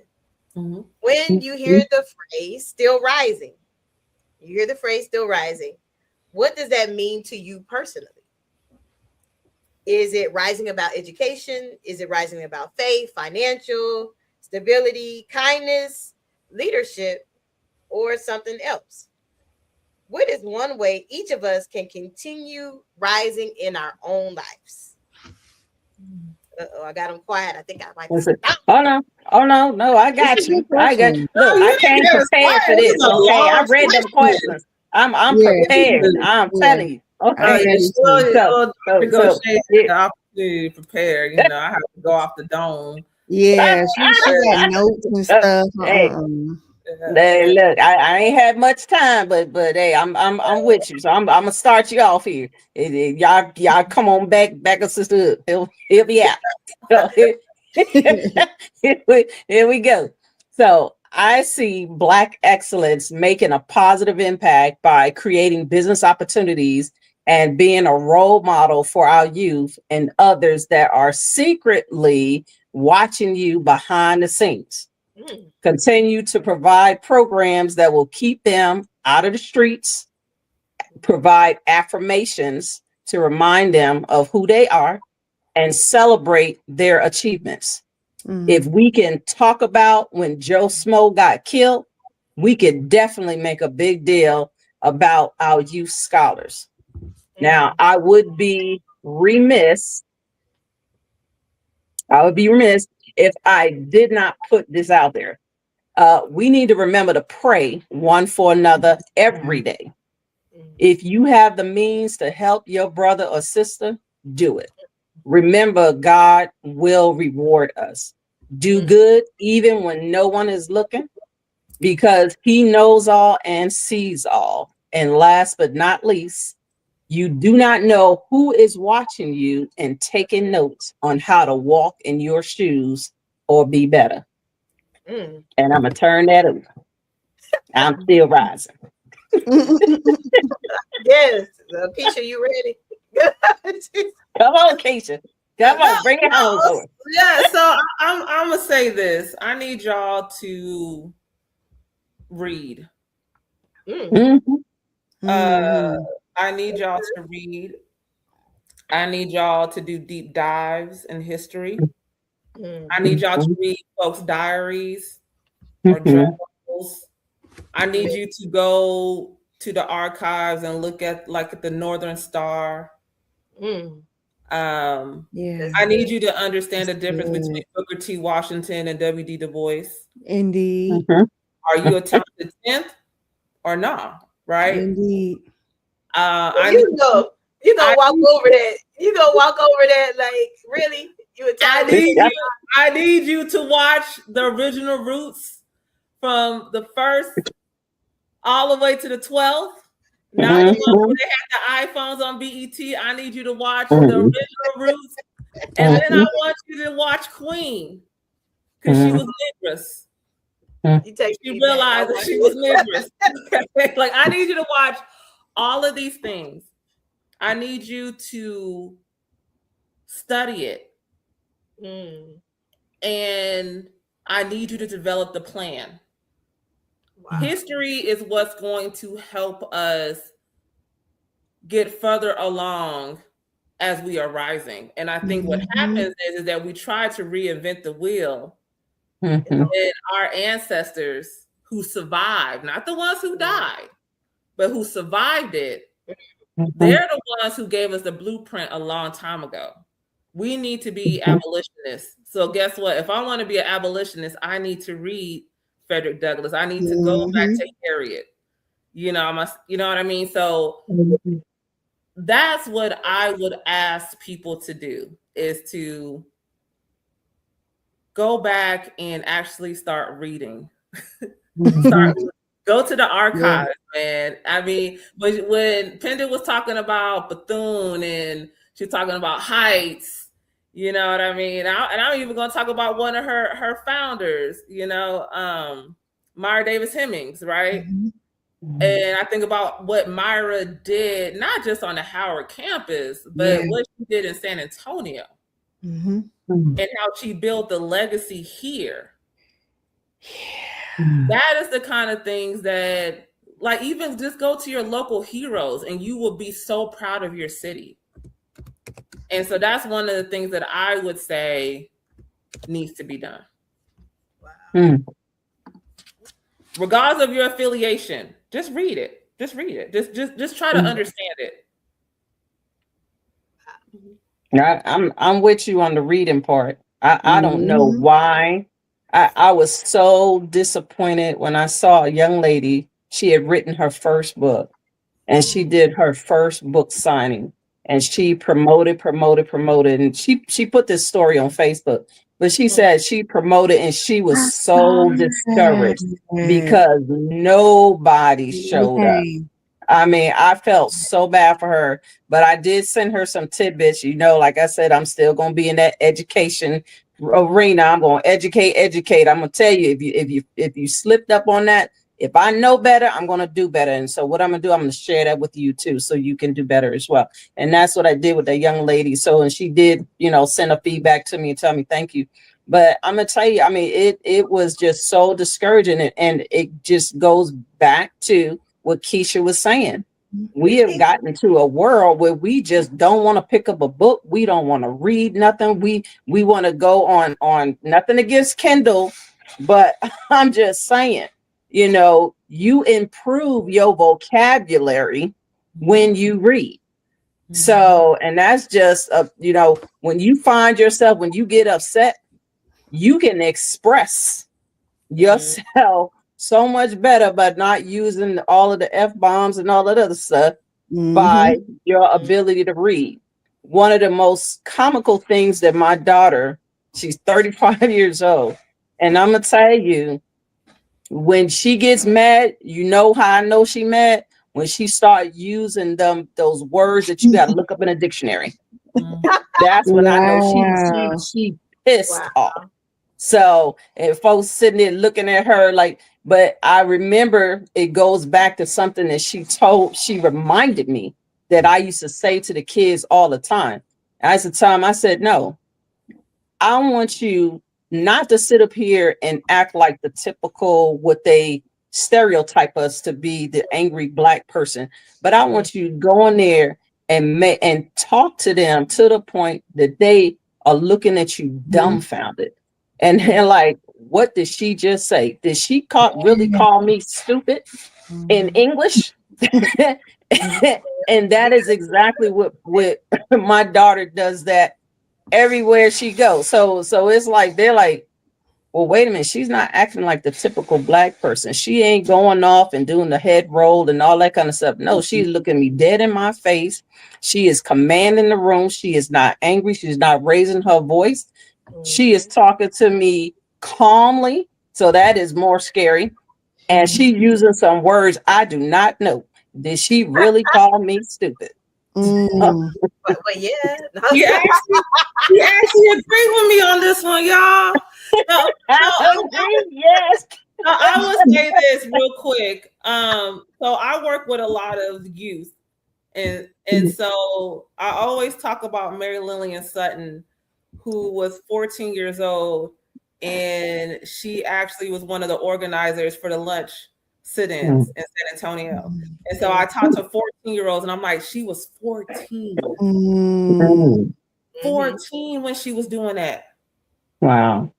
C: When you hear the phrase still rising, what does that mean to you personally? Is it rising about education? Is it rising about faith, financial stability, kindness, leadership, or something else? What is one way each of us can continue rising in our own lives? I got them quiet. I think I might.
E: Oh no, I got you. I came prepared for this. Okay, I read them questions. I'm prepared. I'm telling you. Okay,
D: to prepare. I have to go off the dome.
H: Yeah, she got notes and stuff.
E: Hey, look, I ain't had much time, but hey, I'm with you. So I'm gonna start you off here. Y'all come on back a sister. He'll be out. So, here we go. So I see Black excellence making a positive impact by creating business opportunities and being a role model for our youth and others that are secretly watching you behind the scenes. Continue to provide programs that will keep them out of the streets, provide affirmations to remind them of who they are, and celebrate their achievements. If we can talk about when Joe Smo got killed, we could definitely make a big deal about our youth scholars. Now, I would be remiss if I did not put this out there. We need to remember to pray one for another every day. If you have the means to help your brother or sister, do it. Remember, God will reward us. Do good even when no one is looking, because He knows all and sees all. And last but not least, you do not know who is watching you and taking notes on how to walk in your shoes or be better. And I'm going to turn that over. I'm still rising.
C: Yes. Keisha, you ready?
E: Come on, Keisha. Come on, bring it home.
D: Yeah, so I'm going to say this. I need y'all to read.
C: Mm.
D: I need y'all to read. I need y'all to do deep dives in history.
C: Mm.
D: I need y'all to read folks' diaries or journals. I need you to go to the archives and look at like the Northern Star.
C: Mm.
H: Yeah.
D: I need you to understand the difference between Booker T. Washington and W.D. Du Bois.
H: Indeed.
D: Are you a talented 10th or not? Right?
H: Indeed.
C: You gonna walk over that. You gonna walk over that like really? You Italian?
D: I need you to watch the original Roots from the first all the way to the 12th. Not the one where they had the iPhones on BET. I need you to watch the original Roots. And then I want you to watch Queen. Because she was Negress. She realized that she was Negress. Like, I need you to watch all of these things. I need you to study it. And I need you to develop the plan. Wow. History is what's going to help us get further along as we are rising. And I think what happens is that we try to reinvent the wheel. And our ancestors who survived, not the ones who died, but who survived it, they're the ones who gave us the blueprint a long time ago. We need to be abolitionists. So guess what? If I want to be an abolitionist, I need to read Frederick Douglass. I need to go back to Harriet. You know what I mean? So that's what I would ask people to do, is to go back and actually start reading. Go to the archives, man. I mean, when Penda was talking about Bethune and she's talking about Heights, you know what I mean? And I'm even going to talk about one of her founders, Myra Davis Hemings, right? And I think about what Myra did, not just on the Howard campus, but what she did in San Antonio, and how she built the legacy here. That is the kind of things that, like, even just go to your local heroes and you will be so proud of your city. And so that's one of the things that I would say needs to be done. Wow. Regardless of your affiliation, just read it. Just read it. Just try to understand it.
E: I'm with you on the reading part. I don't know why. I was so disappointed when I saw a young lady. She had written her first book, and she did her first book signing, and she promoted, and she put this story on Facebook. But she said she promoted, and she was so discouraged because nobody showed up. I mean, I felt so bad for her, but I did send her some tidbits. Like I said, I'm still going to be in that education arena. I'm going to educate. I'm going to tell you, if you slipped up on that, if I know better, I'm going to do better. And so what I'm going to do, I'm going to share that with you too, so you can do better as well. And that's what I did with that young lady. So, and she did, send a feedback to me and tell me, thank you. But I'm going to tell you, I mean, it was just so discouraging. And it just goes back to what Keisha was saying. We have gotten to a world where we just don't want to pick up a book. We don't want to read nothing. We want to go on nothing against Kindle, but I'm just saying, you improve your vocabulary when you read. So, and that's just, when you find yourself, when you get upset, you can express yourself so much better by not using all of the F-bombs and all that other stuff by your ability to read. One of the most comical things that my daughter, she's 35 years old, and I'm going to tell you, when she gets mad, how I know she mad? When she start using those words that you got to look up in a dictionary. That's when I know she pissed off. So, and folks sitting there looking at her like, but I remember it goes back to something that she reminded me that I used to say to the kids all the time. I said, no, I want you not to sit up here and act like the typical, what they stereotype us to be the angry Black person, but I want you to go in there and talk to them to the point that they are looking at you dumbfounded. And they're like, what did she just say? Did she really call me stupid in English? And that is exactly what my daughter does, that everywhere she goes. So it's like, they're like, well, wait a minute, she's not acting like the typical Black person. She ain't going off and doing the head roll and all that kind of stuff. No, she's looking me dead in my face. She is commanding the room. She is not angry. She's not raising her voice. She is talking to me calmly. So that is more scary. And she's using some words I do not know. Did she really call me stupid?
C: But yeah,
D: You actually agree with me on this one, y'all. No,
E: yes.
D: I will say this real quick. So I work with a lot of youth, and so I always talk about Mary Lillian Sutton, who was 14 years old, and she actually was one of the organizers for the lunch sit-ins in San Antonio. And so I talked to 14-year-olds, and I'm like, she was 14. 14 when she was doing that.
E: Wow.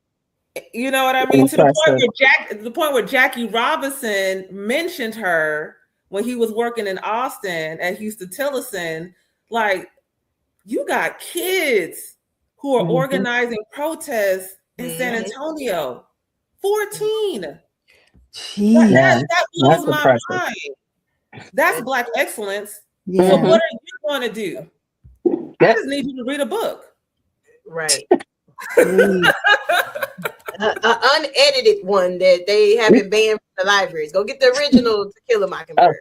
D: You know what I mean? To the point where Jackie Robinson mentioned her when he was working in Austin at Houston Tillerson, like, you got kids who are organizing protests in San Antonio. 14. That blows my mind. That's Black excellence. Yeah. So what are you going to do? I just need you to read a book.
C: Right. An unedited one that they haven't banned from the libraries. Go get the original To Kill a Mockingbird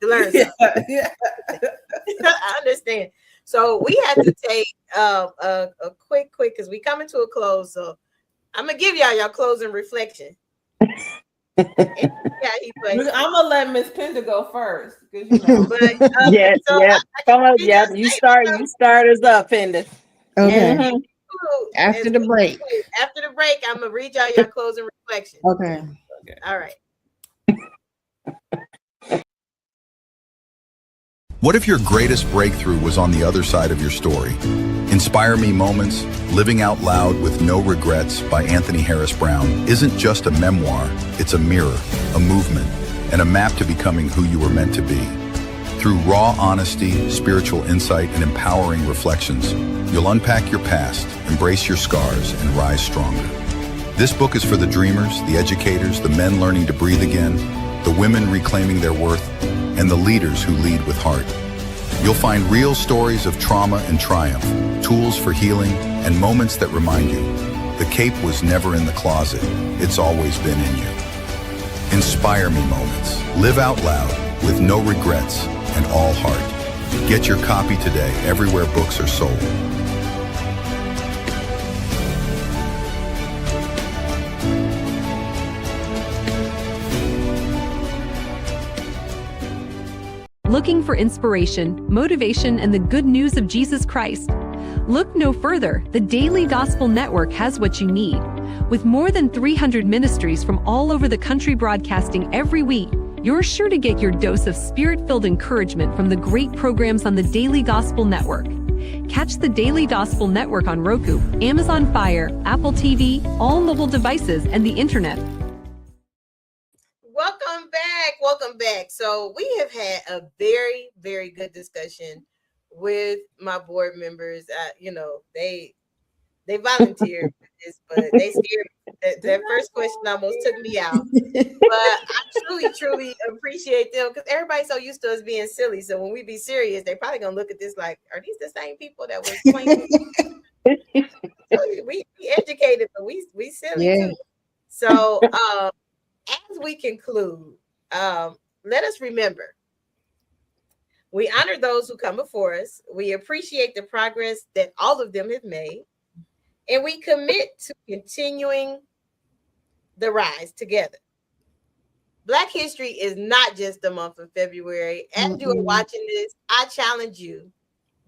C: to learn something. I understand. So we have to take a quick, because we coming to a close. So I'm gonna give y'all closing reflection. I'm
D: gonna let Miss Pender go first. You know.
E: Yes, come on, you start us up, Pender.
H: Okay. After the break,
C: I'm gonna read y'all closing reflection.
H: Okay.
C: All right.
I: What if your greatest breakthrough was on the other side of your story? Inspire Me Moments, Living Out Loud with No Regrets by Anthony Harris Brown isn't just a memoir, it's a mirror, a movement, and a map to becoming who you were meant to be. Through raw honesty, spiritual insight, and empowering reflections, you'll unpack your past, embrace your scars, and rise stronger. This book is for the dreamers, the educators, the men learning to breathe again, the women reclaiming their worth, and the leaders who lead with heart. You'll find real stories of trauma and triumph, tools for healing, and moments that remind you, the cape was never in the closet, it's always been in you. Inspire Me Moments. Live out loud with no regrets and all heart. Get your copy today everywhere books are sold.
J: Looking for inspiration, motivation, and the good news of Jesus Christ? Look no further. The Daily Gospel Network has what you need. With more than 300 ministries from all over the country broadcasting every week, you're sure to get your dose of spirit-filled encouragement from the great programs on the Daily Gospel Network. Catch the Daily Gospel Network on Roku, Amazon Fire, Apple TV, all mobile devices, and the internet.
C: Welcome back. So we have had a very, very good discussion with my board members. They volunteered for this, but they scared. That first question almost took me out. But I truly appreciate them, because everybody's so used to us being silly. So when we be serious, they probably gonna look at this like, are these the same people that was playing? we educated, but we silly too. So as we conclude, let us remember, we honor those who come before us. We appreciate the progress that all of them have made. And we commit to continuing the rise together. Black history is not just the month of February. As you are watching this, I challenge you,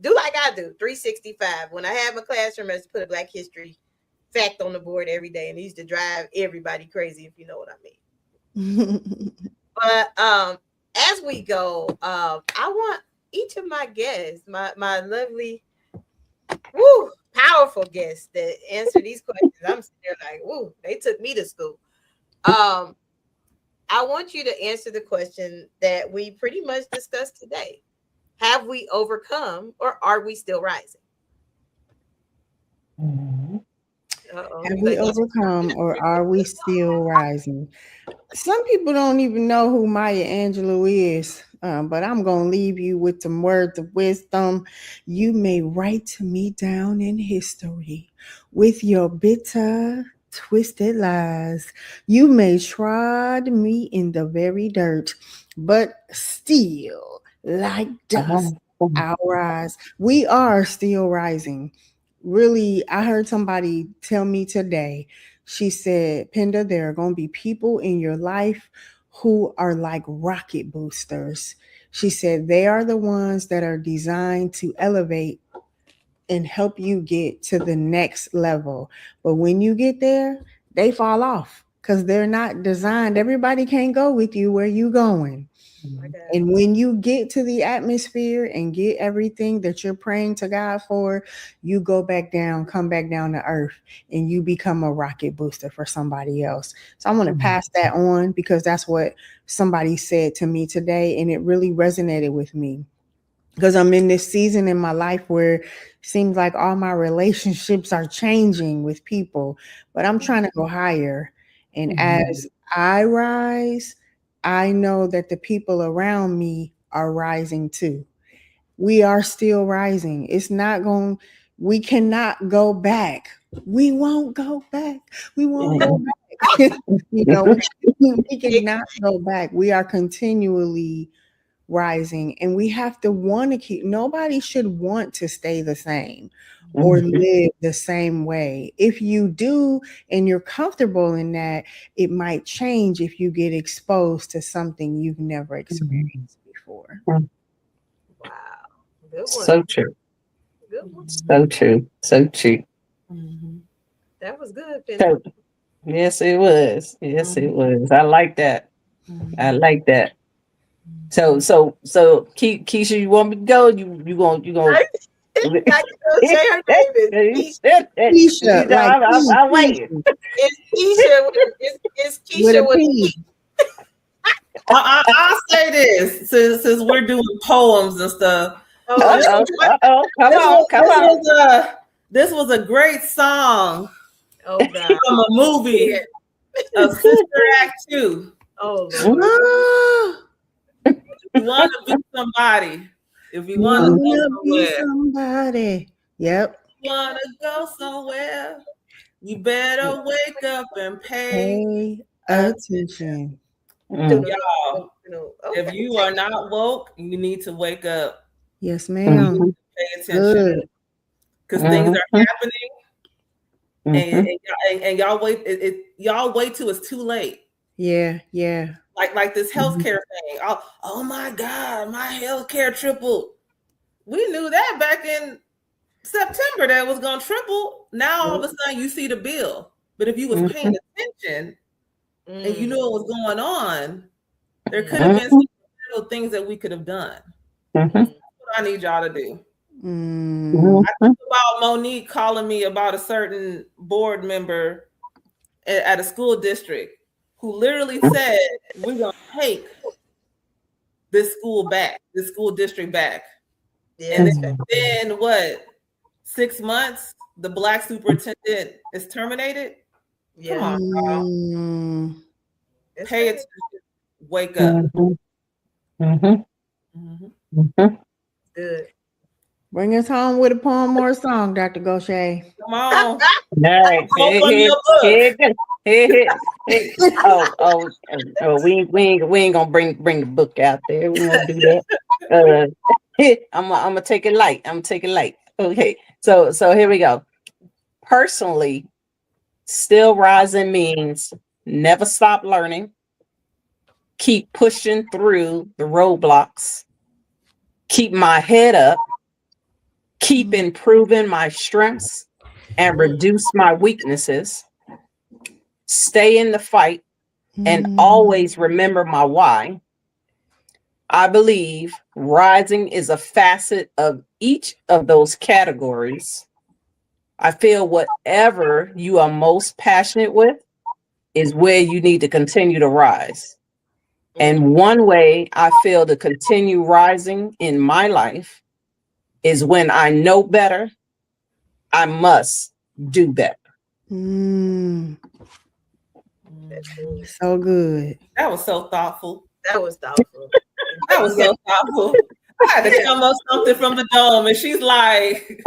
C: do like I do, 365. When I have my classroom, I just put a Black history fact on the board every day, and it used to drive everybody crazy, if you know what I mean. But as we go, I want each of my guests, my lovely, powerful guests that answer these questions. I'm sitting there like, they took me to school. I want you to answer the question that we pretty much discussed today. Have we overcome, or are we still rising?
H: Have we overcome, or are we still rising? Some people don't even know who Maya Angelou is, but I'm going to leave you with some words of wisdom. You may write me down in history with your bitter, twisted lies. You may trod me in the very dirt, but still, like dust, I'll rise. We are still rising. Really, I heard somebody tell me today. She said, Penda, there are going to be people in your life who are like rocket boosters. She said, they are the ones that are designed to elevate and help you get to the next level. But when you get there, they fall off because they're not designed. Everybody can't go with you where you're going. And when you get to the atmosphere and get everything that you're praying to God for, you go back down, come back down to earth, and you become a rocket booster for somebody else. So I want to pass that on because that's what somebody said to me today, and it really resonated with me. Because I'm in this season in my life where it seems like all my relationships are changing with people, but I'm trying to go higher. And as I rise, I know that the people around me are rising too. We are still rising. It's not going, we cannot go back. We won't go back. We won't go back. We cannot go back. We are continually rising, and we have to want to keep, nobody should want to stay the same or live the same way. If you do and you're comfortable in that, it might change if you get exposed to something you've never experienced before.
C: Wow. Good one.
E: So true.
C: Good one.
E: So true. So true.
C: That was good.
E: So, yes, it was. Yes, it was. I like that. I like that. So, Keisha, you want me to go? You going?
C: I say her name is
H: Keisha.
E: I'm waiting.
C: It's Keisha with a P.
D: I'll say this since we're doing poems and stuff.
E: Come on.
D: This was a great song.
C: Oh God.
D: From a movie of Sister Act 2.
C: Oh Lord.
D: If you want to be somebody, if you want to go somewhere,
H: yep.
D: You want to go somewhere, you better wake up and pay
H: attention.
D: Y'all, if you are not woke, you need to wake up.
H: Yes, ma'am.
D: Pay attention because things are happening, and y'all wait. Y'all wait till it's too late.
H: Yeah.
D: Like this healthcare thing. Oh my God, my healthcare tripled. We knew that back in September that it was gonna triple. Now all of a sudden you see the bill. But if you was paying attention and you knew what was going on, there could have been some little things that we could have done. That's what I need y'all to do. I think about Monique calling me about a certain board member at a school district who literally said, we're going to take this school district back. Yeah, and then what, 6 months, the Black superintendent is terminated? Yeah. Come on, pay attention, wake up.
C: Good.
H: Bring us home with a poem or a song, Dr. Gaucher.
D: Come on.
E: Nice. We ain't gonna bring the book out there. We won't do that. I'm gonna take it light. Okay. So here we go. Personally, still rising means never stop learning, keep pushing through the roadblocks, keep my head up, keep improving my strengths and reduce my weaknesses, stay in the fight, and always remember my why. I believe rising is a facet of each of those categories. I feel whatever you are most passionate with is where you need to continue to rise. And one way I feel to continue rising in my life is when I know better, I must do better.
H: So good.
D: That was so thoughtful.
C: That was thoughtful.
D: That was so thoughtful. I had to come up something from the dome, and she's like,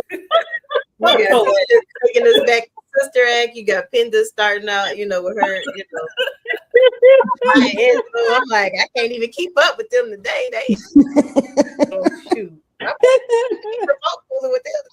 C: taking us back to Sister Act. You got Pinda starting out, with her, I'm like, I can't even keep up with them today. Oh, shoot. With them.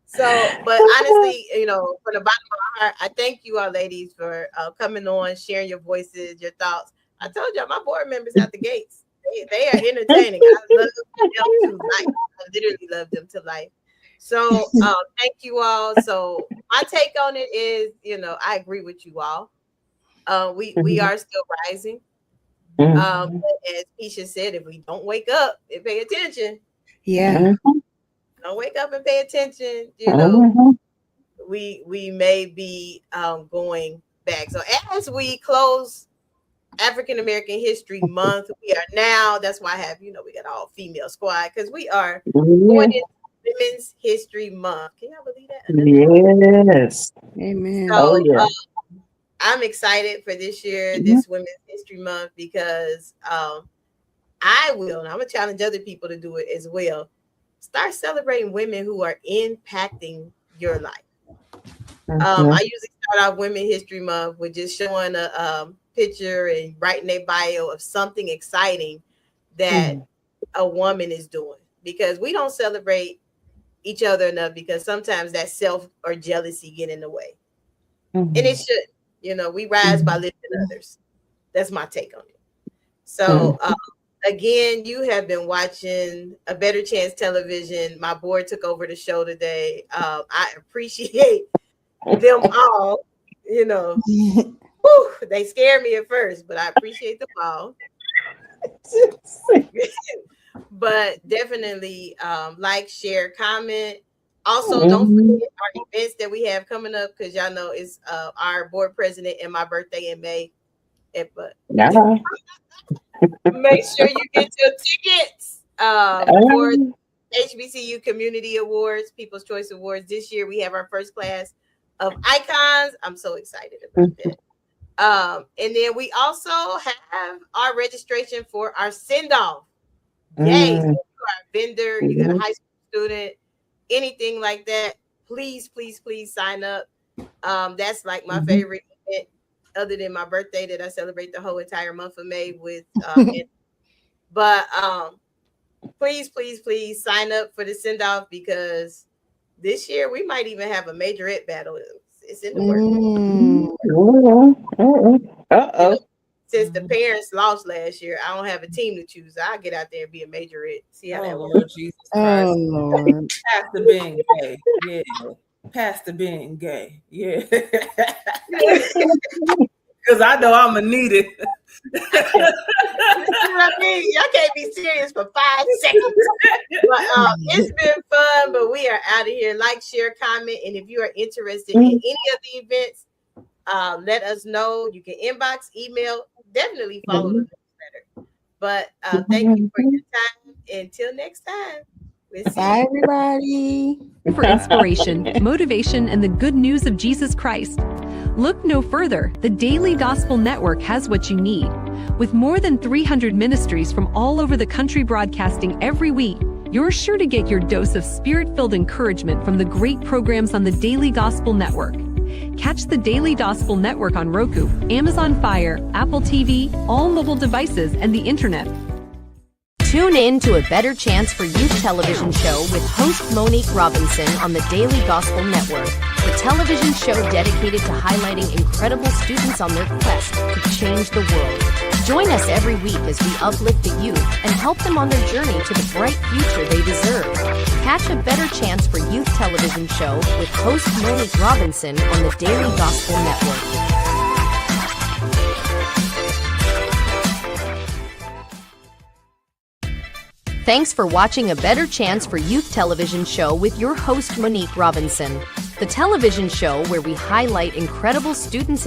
C: So, but honestly, from the bottom of my heart, I thank you all ladies for coming on, sharing your voices, your thoughts. I told y'all my board members out the gates. They are entertaining. I love them to life. I literally love them to life. So thank you all. So my take on it is, I agree with you all. We are still rising. But as Keisha said, if we don't wake up and pay attention, don't wake up and pay attention, we may be going back. So as we close African American History Month, we are now, that's why I have, we got all female squad, because we are going into Women's History Month. Can y'all believe
E: that? Yes.
H: Amen.
C: So, I'm excited for this year, this Women's History Month, because I will, and I'm going to challenge other people to do it as well. Start celebrating women who are impacting your life. I usually start off Women's History Month with just showing a picture and writing a bio of something exciting that a woman is doing, because we don't celebrate each other enough, because sometimes that self or jealousy get in the way. And it should, we rise by lifting others. That's my take on it. So again, you have been watching A Better Chance Television. My board took over the show today. I appreciate them all. They scared me at first, but I appreciate them all. But definitely like, share, comment. Also, don't forget our events that we have coming up, because y'all know it's our board president and my birthday in May. Make sure you get your tickets for HBCU Community Awards, People's Choice Awards. This year we have our first class of icons. I'm so excited about that. And then we also have our registration for our send-off. Yay! So you are a vendor, you got a high school student, anything like that, please sign up. That's like my favorite event, other than my birthday, that I celebrate the whole entire month of May with. But please sign up for the send off, because this year we might even have a majorette battle. It's in the works. Since the parents lost last year, I don't have a team to choose. I'll get out there and be a majorette. See how that works.
D: Jesus Christ.
H: Oh, Lord.
D: Pastor being gay. Yeah. Pastor being gay. Yeah. Because I know I'm going to need it.
C: You know what I mean? Y'all can't be serious for 5 seconds. But it's been fun, but we are out of here. Like, share, comment. And if you are interested in any of the events, let us know. You can inbox, email, definitely follow the newsletter. But thank you for your time. Until next time.
H: Bye, everybody.
J: For inspiration, motivation, and the good news of Jesus Christ, look no further. The Daily Gospel Network has what you need. With more than 300 ministries from all over the country broadcasting every week, you're sure to get your dose of spirit-filled encouragement from the great programs on the Daily Gospel Network. Catch the Daily Gospel Network on Roku, Amazon Fire, Apple TV, all mobile devices, and the internet.
A: Tune in to A Better Chance for Youth television show with host Monique Robinson on the Daily Gospel Network, the television show dedicated to highlighting incredible students on their quest to change the world. Join us every week as we uplift the youth and help them on their journey to the bright future they deserve. Catch A Better Chance for Youth television show with host Monique Robinson on the Daily Gospel Network. Thanks for watching A Better Chance for Youth television show with your host, Monique Robinson. The television show where we highlight incredible students